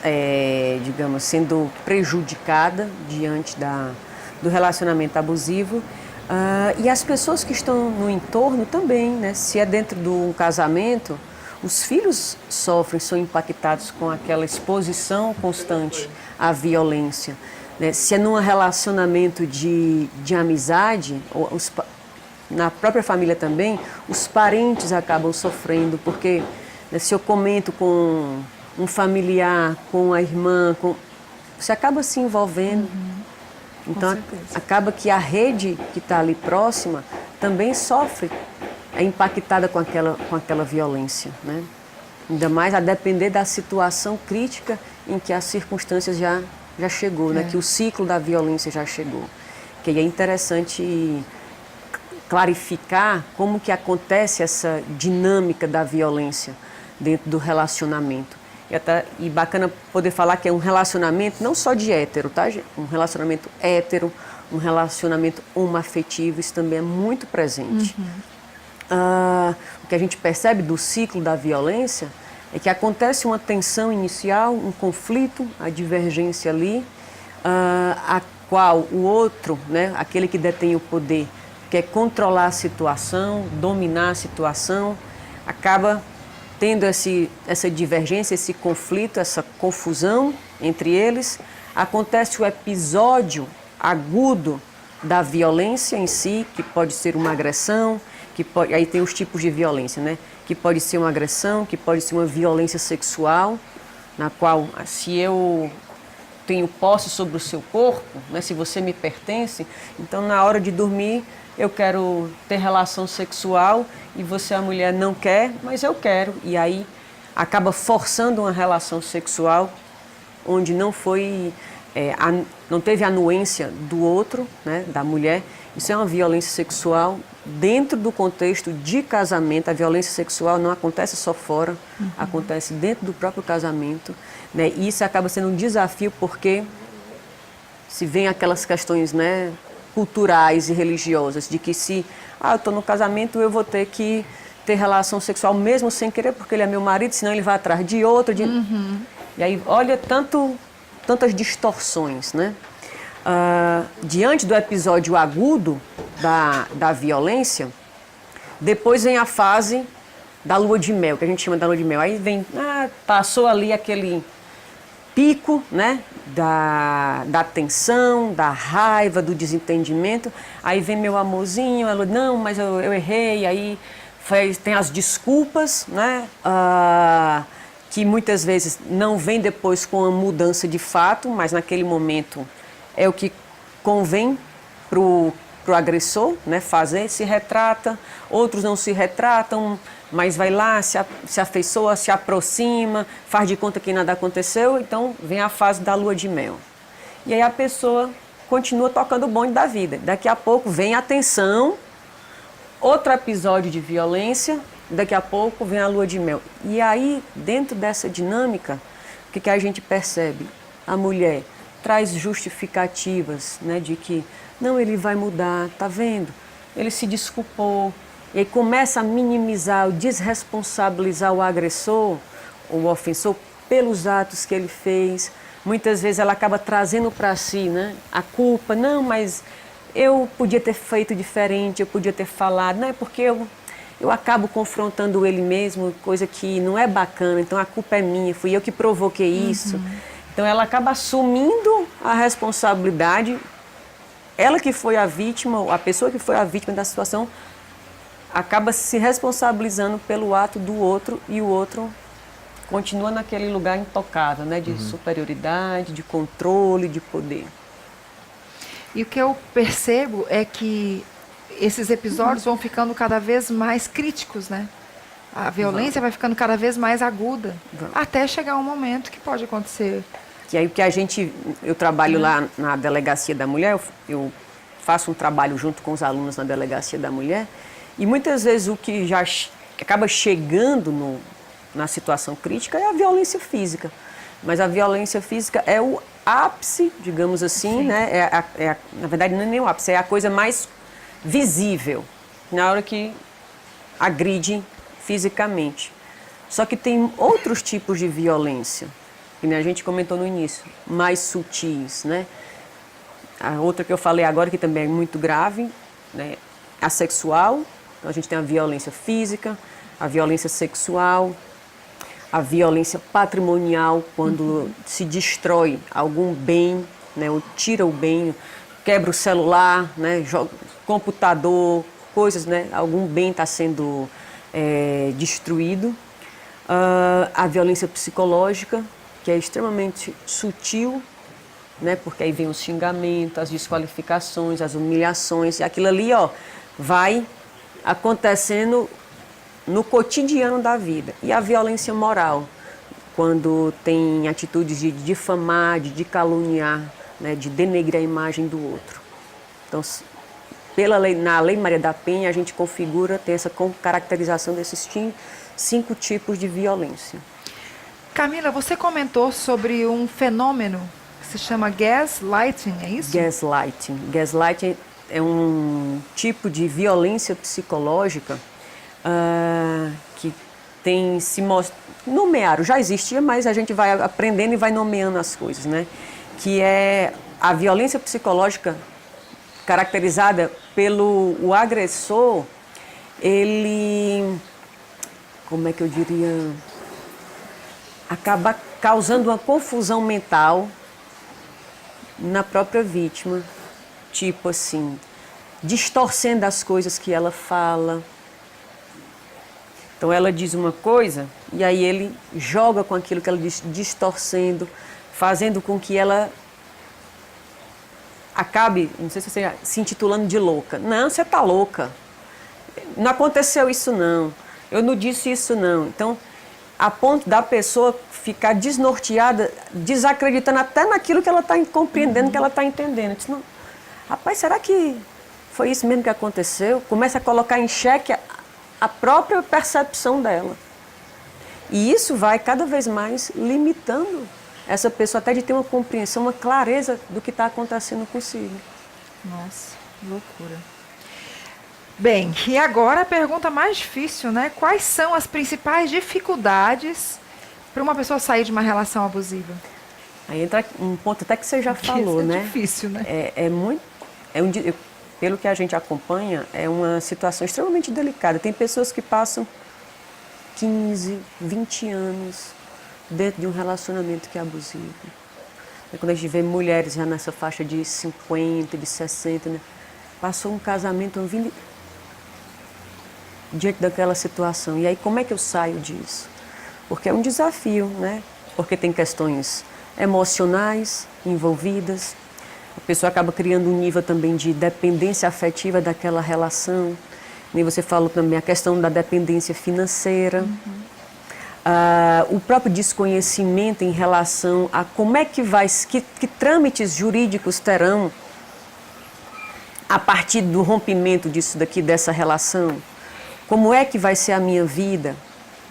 digamos, sendo prejudicada diante do relacionamento abusivo. E as pessoas que estão no entorno também, né? Se é dentro de um casamento, os filhos sofrem, são impactados com aquela exposição constante à violência. Né? Se é num relacionamento de amizade, na própria família também, os parentes acabam sofrendo, porque né, se eu comento com um familiar, com a irmã, você acaba se envolvendo. Então, acaba que a rede que está ali próxima também sofre, é impactada com aquela violência, né? Ainda mais a depender da situação crítica em que as circunstâncias já chegou, né? Que o ciclo da violência já chegou. Que é interessante clarificar como que acontece essa dinâmica da violência dentro do relacionamento. E bacana poder falar que é um relacionamento não só de hétero, tá, gente? Um relacionamento hétero, um relacionamento homoafetivo, isso também é muito presente. O que a gente percebe do ciclo da violência é que acontece uma tensão inicial, um conflito, a divergência ali, a qual o outro, né, aquele que detém o poder, quer controlar a situação, dominar a situação, acaba tendo essa divergência, esse conflito, essa confusão entre eles. Acontece o episódio agudo da violência em si, que pode ser uma agressão, aí tem os tipos de violência, né? Que pode ser uma agressão, que pode ser uma violência sexual, na qual, se eu tenho posse sobre o seu corpo, né? Se você me pertence, então na hora de dormir eu quero ter relação sexual e você, a mulher, não quer, mas eu quero. E aí acaba forçando uma relação sexual onde não teve anuência do outro, né, da mulher. Isso é uma violência sexual dentro do contexto de casamento. A violência sexual não acontece só fora, acontece dentro do próprio casamento. Né? E isso acaba sendo um desafio porque se vem aquelas questões, né, culturais e religiosas, de que se eu estou no casamento, eu vou ter que ter relação sexual mesmo sem querer, porque ele é meu marido, senão ele vai atrás de outro. E aí, olha, tanto tantas distorções, né? Diante do episódio agudo da violência, depois vem a fase da lua de mel, que a gente chama da lua de mel. Aí vem, passou ali aquele pico, né, da tensão, da raiva, do desentendimento. Aí vem meu amorzinho, ela, não, mas eu errei. Aí tem as desculpas, né, que muitas vezes não vem depois com a mudança de fato, mas naquele momento é o que convém pro agressor, né, fazer, se retrata. Outros não se retratam, mas vai lá, se afeiçoa, se aproxima, faz de conta que nada aconteceu. Então vem a fase da lua de mel. E aí a pessoa continua tocando o bonde da vida. Daqui a pouco vem a tensão, outro episódio de violência, daqui a pouco vem a lua de mel. E aí, dentro dessa dinâmica, o que a gente percebe? A mulher traz justificativas, né, de que não, ele vai mudar, tá vendo? Ele se desculpou. E aí começa a minimizar, desresponsabilizar o agressor, o ofensor, pelos atos que ele fez. Muitas vezes ela acaba trazendo para si, né, a culpa. Não, mas eu podia ter feito diferente, eu podia ter falado. Não, é porque eu acabo confrontando ele mesmo, coisa que não é bacana, então a culpa é minha, fui eu que provoquei isso. Então ela acaba assumindo a responsabilidade, ela que foi a vítima, a pessoa que foi a vítima da situação, acaba se responsabilizando pelo ato do outro e o outro continua naquele lugar intocável, né, de superioridade, de controle, de poder. E o que eu percebo é que esses episódios vão ficando cada vez mais críticos, né? A violência vai ficando cada vez mais aguda, até chegar um momento que pode acontecer. Que aí eu trabalho lá na Delegacia da Mulher, eu faço um trabalho junto com os alunos na Delegacia da Mulher, e muitas vezes o que acaba chegando na situação crítica é a violência física. Mas a violência física é o ápice, digamos assim, né? Na verdade, não é nem o ápice, é a coisa mais visível, na hora que agride fisicamente. Só que tem outros tipos de violência, que a gente comentou no início, mais sutis, né? A outra que eu falei agora, que também é muito grave, né? A sexual. Então a gente tem a violência física, a violência sexual, a violência patrimonial, quando se destrói algum bem, né? Ou tira o bem, quebra o celular, né? Joga computador, coisas, né? Algum bem está sendo destruído. A violência psicológica, que é extremamente sutil, né? Porque aí vem os xingamentos, as desqualificações, as humilhações, e aquilo ali, vai acontecendo no cotidiano da vida. E a violência moral, quando tem atitudes de difamar, de caluniar, né? De denegrir a imagem do outro. Então, na Lei Maria da Penha, a gente tem essa caracterização desses 5 tipos de violência. Camila, você comentou sobre um fenômeno que se chama gaslighting, é isso? Gaslighting. Gaslighting é um tipo de violência psicológica que tem se nomeado, já existia, mas a gente vai aprendendo e vai nomeando as coisas, né? Que é a violência psicológica caracterizada pelo o agressor, ele, como é que eu diria, acaba causando uma confusão mental na própria vítima, tipo assim, distorcendo as coisas que ela fala. Então ela diz uma coisa e aí ele joga com aquilo que ela diz, distorcendo, fazendo com que ela acabe, não sei se você se intitulando de louca. Não, você está louca. Não aconteceu isso não. Eu não disse isso não. Então, a ponto da pessoa ficar desnorteada, desacreditando até naquilo que ela está compreendendo, que ela está entendendo. Eu disse, não, rapaz, será que foi isso mesmo que aconteceu? Começa a colocar em xeque a própria percepção dela. E isso vai cada vez mais limitando essa pessoa até de ter uma compreensão, uma clareza do que está acontecendo consigo. Nossa, loucura. Bem, e agora a pergunta mais difícil, né? Quais são as principais dificuldades para uma pessoa sair de uma relação abusiva? Aí entra um ponto até que você já falou, Isso é né? difícil, né? É muito, pelo que a gente acompanha, é uma situação extremamente delicada. Tem pessoas que passam 15, 20 anos dentro de um relacionamento que é abusivo. Quando a gente vê mulheres já nessa faixa de 50, de 60, né? Passou um casamento, diante daquela situação. E aí, como é que eu saio disso? Porque é um desafio, né? Porque tem questões emocionais envolvidas. A pessoa acaba criando um nível também de dependência afetiva daquela relação. E você falou também a questão da dependência financeira. O próprio desconhecimento em relação a como é que que trâmites jurídicos terão a partir do rompimento disso daqui, dessa relação. Como é que vai ser a minha vida?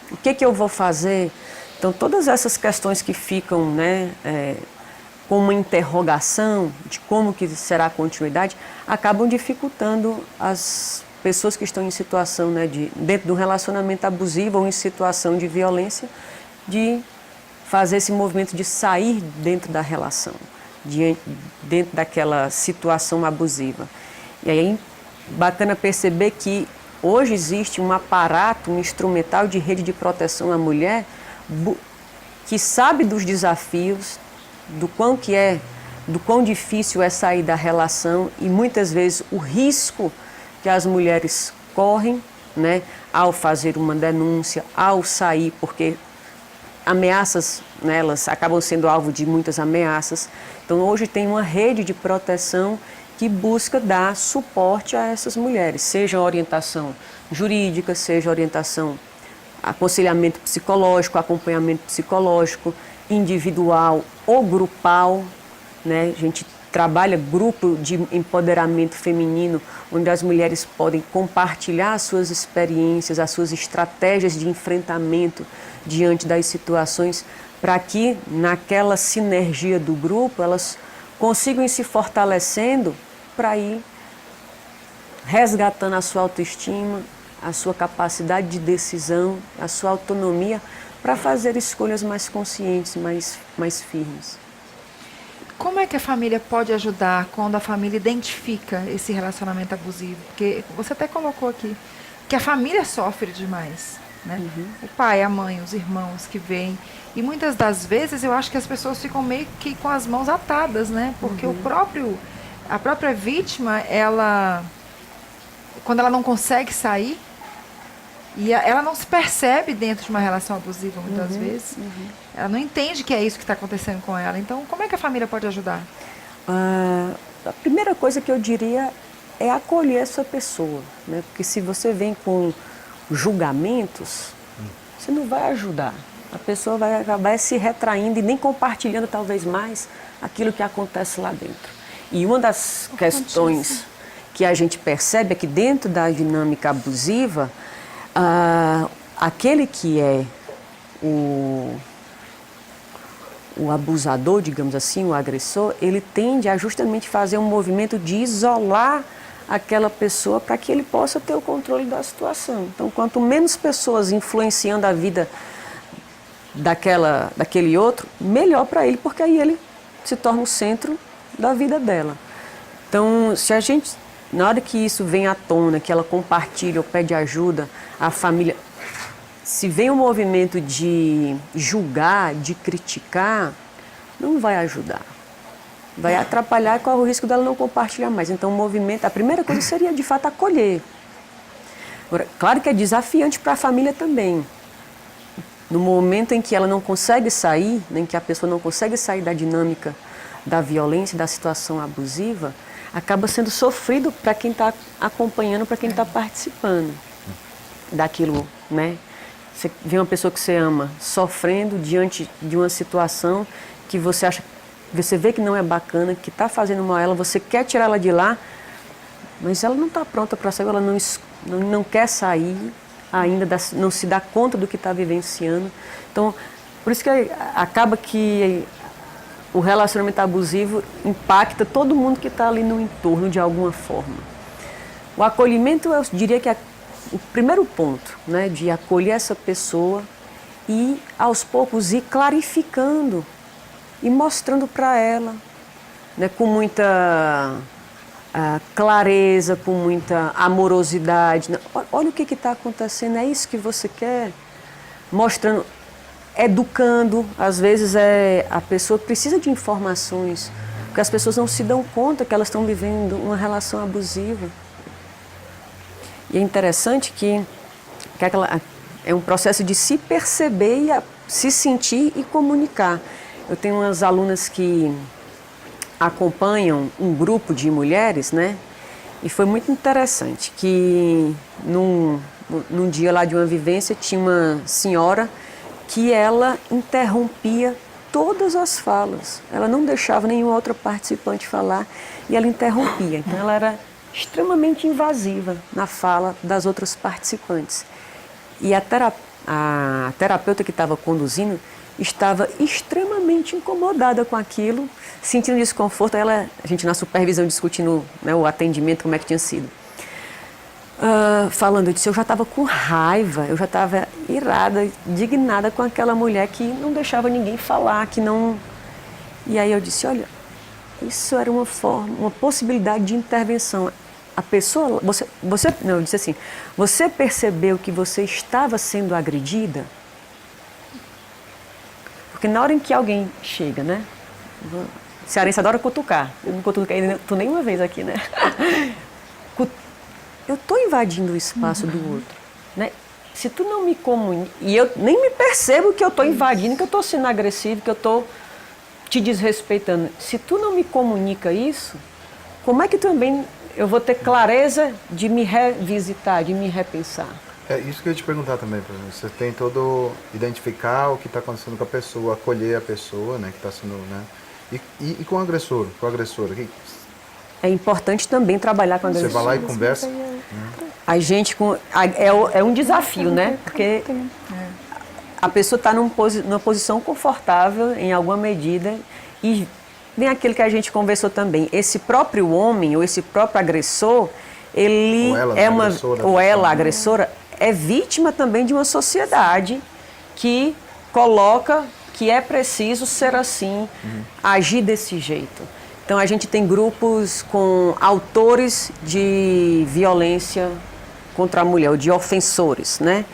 O que eu vou fazer? Então, todas essas questões que ficam, né, com uma interrogação de como que será a continuidade, acabam dificultando as pessoas que estão em situação, né, dentro de um relacionamento abusivo ou em situação de violência, de fazer esse movimento de sair dentro da relação, dentro daquela situação abusiva. E aí, bacana perceber que hoje existe um aparato, um instrumental de rede de proteção à mulher que sabe dos desafios, do quão difícil é sair da relação e muitas vezes o risco que as mulheres correm, né, ao fazer uma denúncia, ao sair, porque ameaças, né, elas acabam sendo alvo de muitas ameaças. Então hoje tem uma rede de proteção que busca dar suporte a essas mulheres, seja orientação jurídica, seja orientação, aconselhamento psicológico, acompanhamento psicológico, individual ou grupal, né? A gente trabalha grupo de empoderamento feminino, onde as mulheres podem compartilhar as suas experiências, as suas estratégias de enfrentamento diante das situações, para que naquela sinergia do grupo elas consigam ir se fortalecendo para ir resgatando a sua autoestima, a sua capacidade de decisão, a sua autonomia para fazer escolhas mais conscientes, mais firmes. Como é que a família pode ajudar quando a família identifica esse relacionamento abusivo? Porque você até colocou aqui que a família sofre demais, né? O pai, a mãe, os irmãos que vêm. E muitas das vezes eu acho que as pessoas ficam meio que com as mãos atadas, né? Porque a própria vítima, quando ela não consegue sair, e ela não se percebe dentro de uma relação abusiva muitas vezes. Ela não entende que é isso que está acontecendo com ela. Então, como é que a família pode ajudar? A primeira coisa que eu diria é acolher essa pessoa, né? Porque se você vem com julgamentos, você não vai ajudar. A pessoa vai acabar se retraindo e nem compartilhando talvez mais aquilo que acontece lá dentro. E uma das questões que a gente percebe é que dentro da dinâmica abusiva, aquele que é o abusador, digamos assim, o agressor, ele tende a justamente fazer um movimento de isolar aquela pessoa para que ele possa ter o controle da situação. Então, quanto menos pessoas influenciando a vida daquele outro, melhor para ele, porque aí ele se torna o centro da vida dela. Então, se a gente, na hora que isso vem à tona, que ela compartilha ou pede ajuda, a família, se vem um movimento de julgar, de criticar, não vai ajudar. Vai atrapalhar e corre o risco dela não compartilhar mais. Então, o movimento, a primeira coisa seria, de fato, acolher. Agora, claro que é desafiante para a família também. No momento em que ela não consegue sair, em que a pessoa não consegue sair da dinâmica da violência, da situação abusiva, acaba sendo sofrido para quem está acompanhando, para quem está participando daquilo, né? Você vê uma pessoa que você ama sofrendo diante de uma situação que você vê que não é bacana, que está fazendo mal a ela, você quer tirar ela de lá, mas ela não está pronta para sair, ela não quer sair ainda, não se dá conta do que está vivenciando. Então, por isso que acaba que o relacionamento abusivo impacta todo mundo que está ali no entorno de alguma forma. O acolhimento, eu diria que é o primeiro ponto, né, de acolher essa pessoa e, aos poucos, ir clarificando e mostrando para ela, né, com muita clareza, com muita amorosidade. Olha o que está acontecendo, é isso que você quer? Mostrando, educando. Às vezes a pessoa precisa de informações, porque as pessoas não se dão conta que elas estão vivendo uma relação abusiva. E é interessante que é um processo de se perceber, e se sentir e comunicar. Eu tenho umas alunas que acompanham um grupo de mulheres, né? E foi muito interessante que num dia lá de uma vivência tinha uma senhora que ela interrompia todas as falas. Ela não deixava nenhuma outra participante falar e ela interrompia. Então ela era extremamente invasiva na fala das outras participantes. E a terapeuta que estava conduzindo estava extremamente incomodada com aquilo, sentindo desconforto. A gente na supervisão discutindo, né, o atendimento, como é que tinha sido. Falando, eu disse, eu já estava com raiva, eu já estava irada, indignada com aquela mulher que não deixava ninguém falar, que não... E aí eu disse, olha, isso era uma possibilidade de intervenção. A pessoa, eu disse assim, você percebeu que você estava sendo agredida? Porque na hora em que alguém chega, né? Cearense adora cutucar. Eu não cutuquei nenhuma vez aqui, né? Eu estou invadindo o espaço do outro, né? Se tu não me comunica, e eu nem me percebo que eu estou invadindo, que eu estou sendo agressivo, que eu estou te desrespeitando. Se tu não me comunica isso, como é que também eu vou ter clareza de me revisitar, de me repensar? É isso que eu ia te perguntar também, por exemplo. Você tem todo identificar o que está acontecendo com a pessoa, acolher a pessoa, né, que está sendo, né, e com o agressor, com a agressora. É importante também trabalhar com a agressora. Você vai lá e conversa. A gente é um desafio, né? Porque a pessoa está numa posição confortável em alguma medida e vem aquilo que a gente conversou também. Esse próprio homem ou esse próprio agressor, ele a agressora é vítima também de uma sociedade que coloca que é preciso ser assim, agir desse jeito. Então a gente tem grupos com autores de violência contra a mulher, ou de ofensores, né?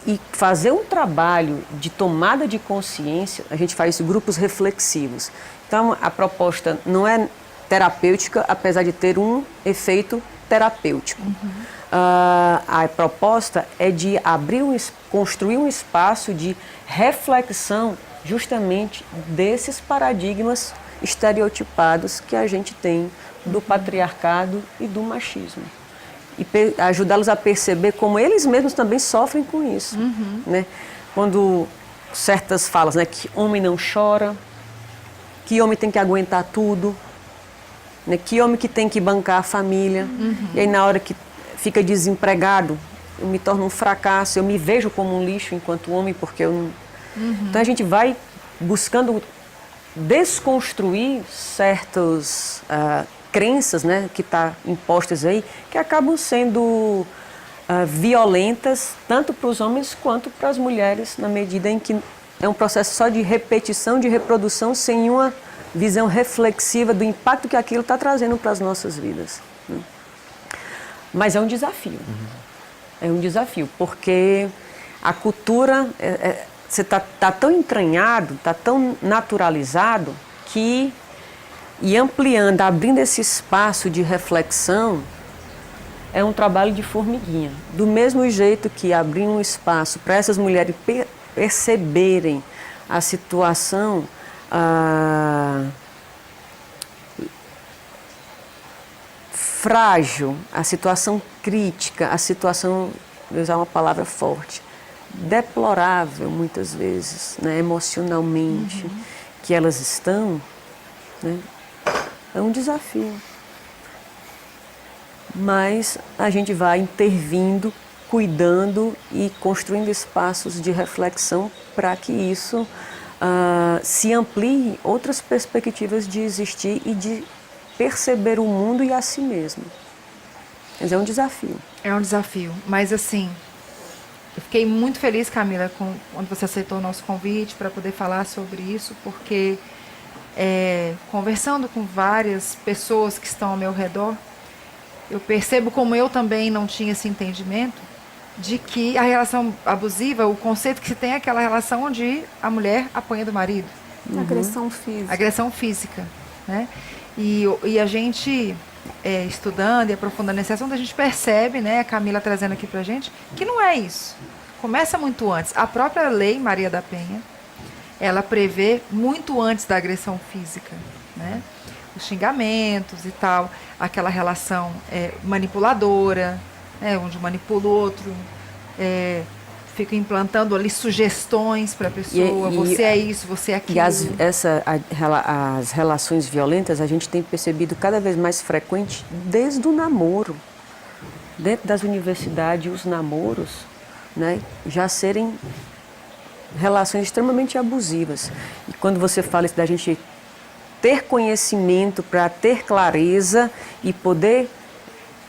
E fazer um trabalho de tomada de consciência, a gente faz grupos reflexivos. Então a proposta não é terapêutica, apesar de ter um efeito terapêutico. A proposta é de construir um espaço de reflexão justamente desses paradigmas estereotipados que a gente tem do patriarcado e do machismo. E ajudá-los a perceber como eles mesmos também sofrem com isso. Né? Quando certas falas, né, que homem não chora, que homem tem que aguentar tudo, né, que homem que tem que bancar a família, e aí na hora que fica desempregado, eu me torno um fracasso, eu me vejo como um lixo enquanto homem, porque eu não... Então a gente vai buscando desconstruir certas crenças, né, que estão impostas aí, que acabam sendo violentas tanto para os homens quanto para as mulheres, na medida em que é um processo só de repetição, de reprodução, sem uma visão reflexiva do impacto que aquilo está trazendo para as nossas vidas. Né? Mas é um desafio. É um desafio, porque a cultura... Você está tão entranhado, está tão naturalizado que, e ampliando, abrindo esse espaço de reflexão, é um trabalho de formiguinha. Do mesmo jeito que abrir um espaço para essas mulheres perceberem a situação frágil, a situação crítica, a situação, vou usar uma palavra forte, deplorável muitas vezes, né, emocionalmente, que elas estão, né, é um desafio. Mas a gente vai intervindo, cuidando e construindo espaços de reflexão para que isso se amplie outras perspectivas de existir e de perceber o mundo e a si mesmo. Mas é um desafio. É um desafio, mas assim... Eu fiquei muito feliz, Camila, quando você aceitou o nosso convite para poder falar sobre isso, porque conversando com várias pessoas que estão ao meu redor, eu percebo como eu também não tinha esse entendimento de que a relação abusiva, o conceito que se tem é aquela relação onde a mulher apanha do marido. Agressão física. Agressão física, né? E a gente, estudando e aprofundando nesse assunto, a gente percebe, né, a Camila trazendo aqui pra gente, que não é isso. Começa muito antes. A própria lei Maria da Penha, ela prevê muito antes da agressão física, né? Os xingamentos e tal, aquela relação manipuladora, né, onde manipula o outro, fica implantando ali sugestões para a pessoa, você é isso, você é aquilo. E as relações violentas a gente tem percebido cada vez mais frequente desde o namoro. Dentro das universidades, os namoros, né, já serem relações extremamente abusivas. E quando você fala isso da gente ter conhecimento para ter clareza e poder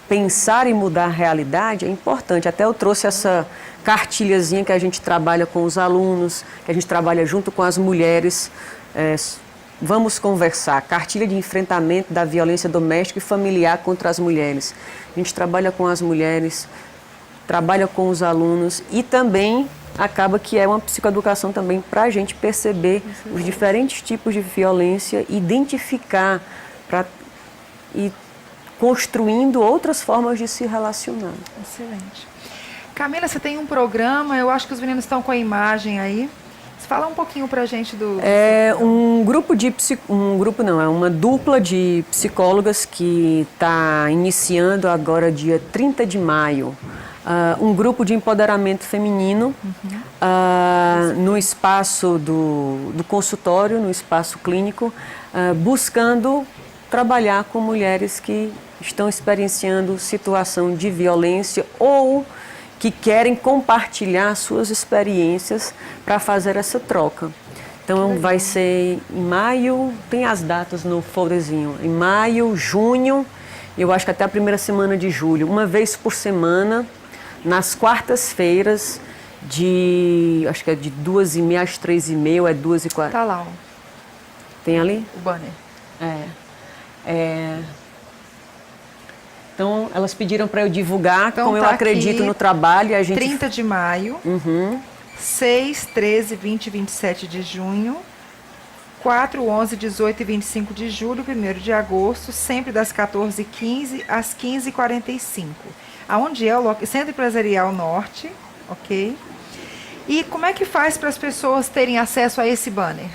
pensar e mudar a realidade é importante. Até eu trouxe essa cartilhazinha que a gente trabalha com os alunos, que a gente trabalha junto com as mulheres. Vamos conversar. Cartilha de enfrentamento da violência doméstica e familiar contra as mulheres. A gente trabalha com as mulheres, trabalha com os alunos e também acaba que é uma psicoeducação também para a gente perceber os diferentes tipos de violência, identificar e construindo outras formas de se relacionar. Excelente. Camila, você tem um programa, eu acho que os meninos estão com a imagem aí. Você fala um pouquinho pra gente do... É uma dupla de psicólogas que está iniciando agora dia 30 de maio. Um grupo de empoderamento feminino no espaço do consultório, no espaço clínico, buscando trabalhar com mulheres que estão experienciando situação de violência ou que querem compartilhar suas experiências para fazer essa troca. Então vai ser em maio, tem as datas no folderzinho, em maio, junho, eu acho que até a primeira semana de julho, uma vez por semana, nas quartas-feiras, acho que é de 2h30 às 3h30, ou é 2h40. Tá lá, ó. Tem ali? O banner. Então, elas pediram para eu divulgar, então, como eu acredito no trabalho. A gente... 30 de maio, 6, 13, 20 e 27 de junho, 4, 11, 18 e 25 de julho, 1º de agosto, sempre das 14h15 às 15h45. Aonde é o Centro Empresarial Norte, ok? E como é que faz para as pessoas terem acesso a esse banner?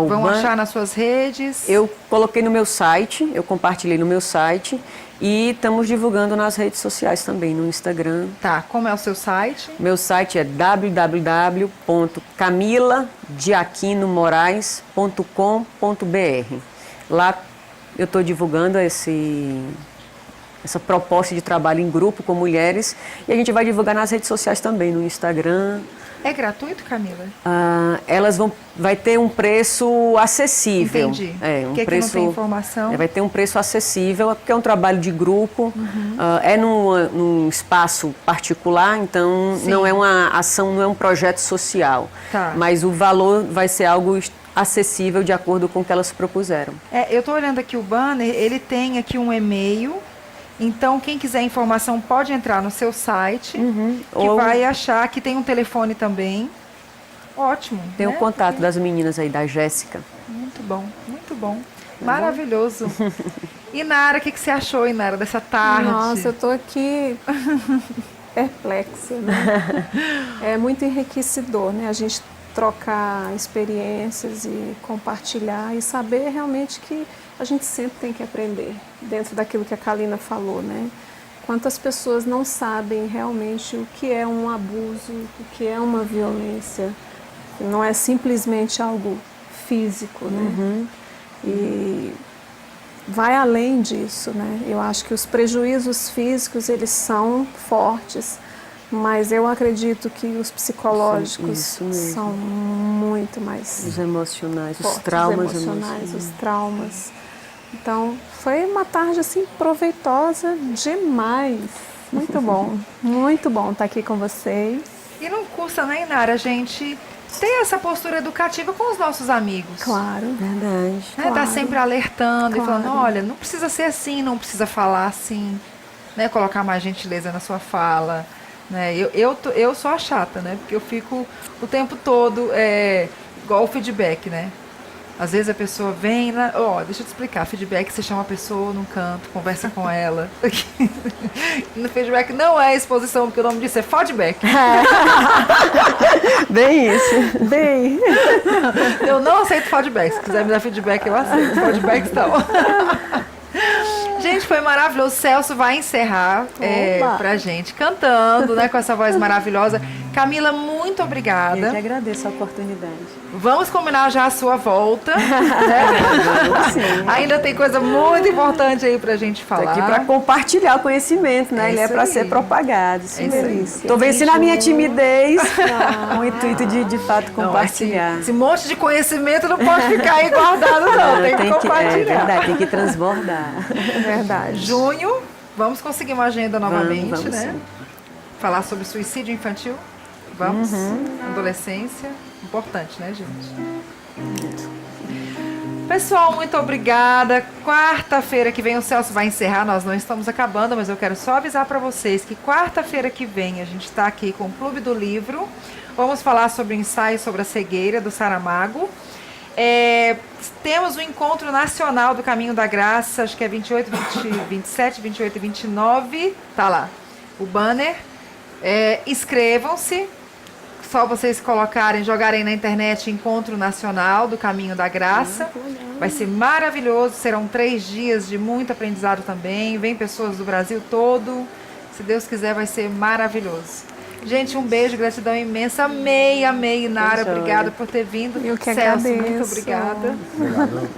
Vão achar nas suas redes? Eu coloquei no meu site, eu compartilhei no meu site e estamos divulgando nas redes sociais também, no Instagram. Tá, como é o seu site? Meu site é www.camiladiaquinomorais.com.br. Lá eu estou divulgando essa proposta de trabalho em grupo com mulheres e a gente vai divulgar nas redes sociais também, no Instagram. É gratuito, Camila? Vai ter um preço acessível. Entendi. Preço, que não tem informação? Vai ter um preço acessível, porque é um trabalho de grupo, num espaço particular, então não é uma ação, não é um projeto social. Tá. Mas o valor vai ser algo acessível de acordo com o que elas propuseram. Eu estou olhando aqui o banner, ele tem aqui um e-mail. Então, quem quiser informação pode entrar no seu site, que vai achar que tem um telefone também. Ótimo. Tem o contato das meninas aí, da Jéssica. Muito bom, muito bom. Maravilhoso. E Nara, o que você achou, Nara, dessa tarde? Nossa, eu estou aqui perplexa, né? É muito enriquecedor, né? A gente trocar experiências e compartilhar e saber realmente que a gente sempre tem que aprender, dentro daquilo que a Kalina falou, né? Quantas pessoas não sabem realmente o que é um abuso, o que é uma violência. Não é simplesmente algo físico, né? E vai além disso, né? Eu acho que os prejuízos físicos, eles são fortes, mas eu acredito que os psicológicos são muito mais os emocionais, fortes, os traumas emocionais, os traumas. Então, foi uma tarde assim proveitosa demais. Muito bom estar aqui com vocês. E não custa, né, Inara, a gente ter essa postura educativa com os nossos amigos. Claro. Verdade. Né? Claro. Tá sempre alertando e Claro. falando, olha, não precisa ser assim, não precisa falar assim, né? Colocar mais gentileza na sua fala. Né? Eu sou a chata, né? Porque eu fico o tempo todo igual o feedback, né? Às vezes a pessoa vem, deixa eu te explicar, feedback, você chama a pessoa num canto, conversa com ela. No feedback não é exposição, porque o nome disso é feedback. Bem isso. Bem, Eu não aceito feedback, se quiser me dar feedback eu aceito, feedback não. Gente, foi maravilhoso. O Celso vai encerrar pra gente cantando, né, com essa voz maravilhosa. Camila, muito Eu obrigada. que agradeço a oportunidade. Vamos combinar já a sua volta. Né? Sim. Ainda tem coisa muito importante aí pra gente Estou falar. aqui para compartilhar o conhecimento, né? É Ele é isso para aí. ser propagado. Isso É isso aí. mesmo. Estou vencendo a minha timidez com o intuito de fato Não, compartilhar. esse monte de conhecimento não pode ficar aí guardado, não. Tem que compartilhar. É verdade, tem que transbordar. verdade. Junho, vamos conseguir uma agenda novamente, Vamos né? sim. Falar sobre suicídio infantil. Vamos. Adolescência. Importante, né, gente? Pessoal, muito obrigada. Quarta-feira que vem o Celso vai encerrar, nós não estamos acabando, mas eu quero só avisar para vocês que quarta-feira que vem a gente está aqui com o Clube do Livro. Vamos falar sobre o ensaio sobre a cegueira do Saramago. Temos o Encontro Nacional do Caminho da Graça, acho que é 28, 27, 28 e 29. Tá lá o banner. Inscrevam-se. Só vocês jogarem na internet Encontro Nacional do Caminho da Graça. Vai ser maravilhoso, serão 3 dias de muito aprendizado também. Vem pessoas do Brasil todo. Se Deus quiser, vai ser maravilhoso. Gente, um beijo, gratidão imensa. Amei, Inara. Joia. Obrigada por ter vindo. Eu que Celso, muito agradeço. obrigada.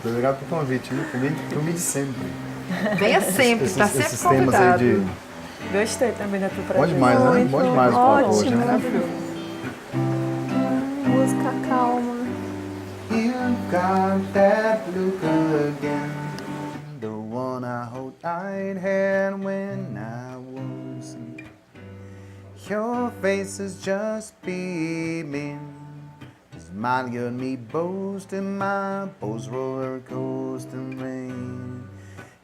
Obrigado pelo convite, viu? Convite sempre. Venha sempre, está sempre esses temas aí convidado. de... Gostei também da tua presença. Bom demais, né? Bom demais o papo hoje, Ótimo. né? Maravilhoso. Música calma. You got that look again, the one I hold I'd had when I was in. Your face is just beaming, your smile got me boasting, my bones roller coasting rain.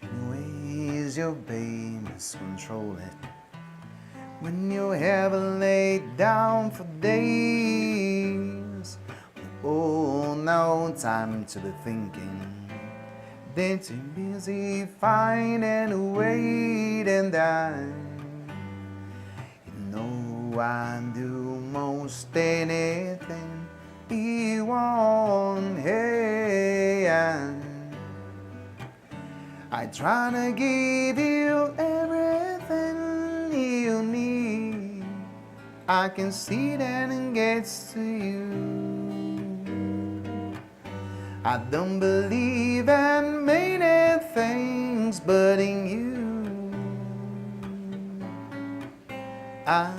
Anyways, your pain is controlling. When you haven't laid down for days, oh, no time to be thinking. Then too busy finding a way and I know I do most anything you want. Hey, I try to give you everything you need. I can see that it gets to you. I don't believe in many things but in you. I